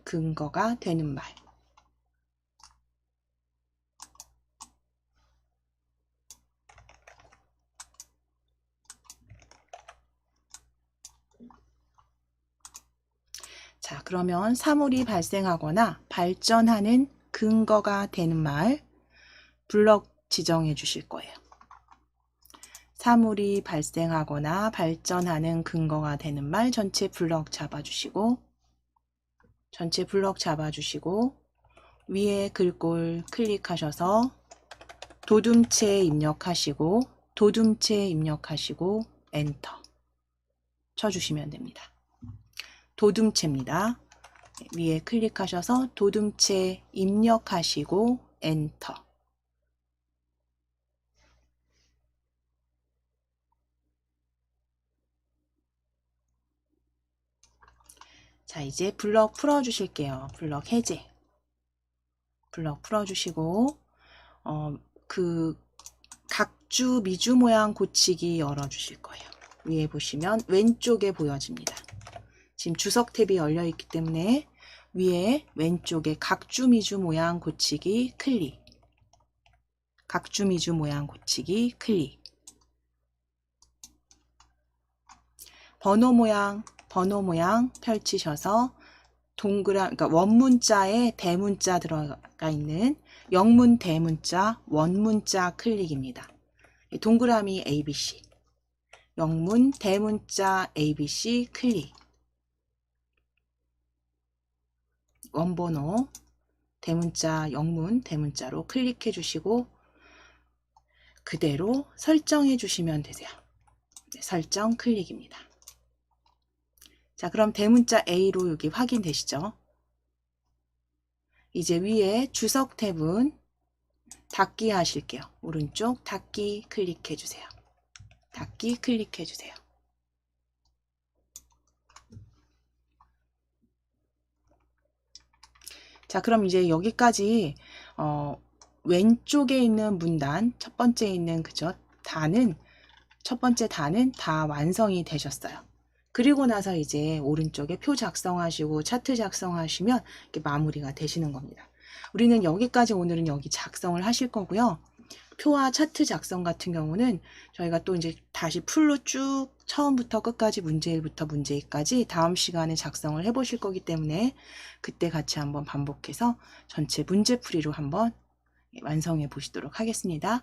근거가 되는 말. 자, 그러면 사물이 발생하거나 발전하는 근거가 되는 말 블럭 지정해 주실 거예요. 사물이 발생하거나 발전하는 근거가 되는 말 전체 블럭 잡아주시고 위에 글꼴 클릭하셔서 도둠체 입력하시고 엔터 쳐주시면 됩니다. 도둠체입니다. 위에 클릭하셔서 도둠체 입력하시고 엔터. 자, 이제 블럭 풀어주실게요. 블럭 해제. 블럭 풀어주시고 그 각주 미주 모양 고치기 열어주실 거예요. 위에 보시면 왼쪽에 보여집니다. 지금 주석 탭이 열려 있기 때문에 위에 왼쪽에 각주 미주 모양 고치기 클릭. 각주 미주 모양 고치기 클릭. 번호 모양 펼치셔서 그러니까 원문자에 대문자 들어가 있는 영문 대문자 원문자 클릭입니다. 동그라미 ABC 영문 대문자 ABC 클릭. 원번호 대문자 영문 대문자로 클릭해 주시고 그대로 설정해 주시면 되세요. 설정 클릭입니다. 자, 그럼 대문자 A로 여기 확인되시죠? 이제 위에 주석 탭은 닫기 하실게요. 오른쪽 닫기 클릭해 주세요. 닫기 클릭해 주세요. 자, 그럼 이제 여기까지 왼쪽에 있는 문단, 첫 번째 있는 그죠? 첫 번째 단은 다 완성이 되셨어요. 그리고 나서 이제 오른쪽에 표 작성하시고 차트 작성하시면 이렇게 마무리가 되시는 겁니다. 우리는 여기까지 오늘은 여기 작성을 하실 거고요. 표와 차트 작성 같은 경우는 저희가 또 이제 다시 풀로 쭉 처음부터 끝까지 문제 1부터 문제 2까지 다음 시간에 작성을 해 보실 거기 때문에 그때 같이 한번 반복해서 전체 문제풀이로 한번 완성해 보시도록 하겠습니다.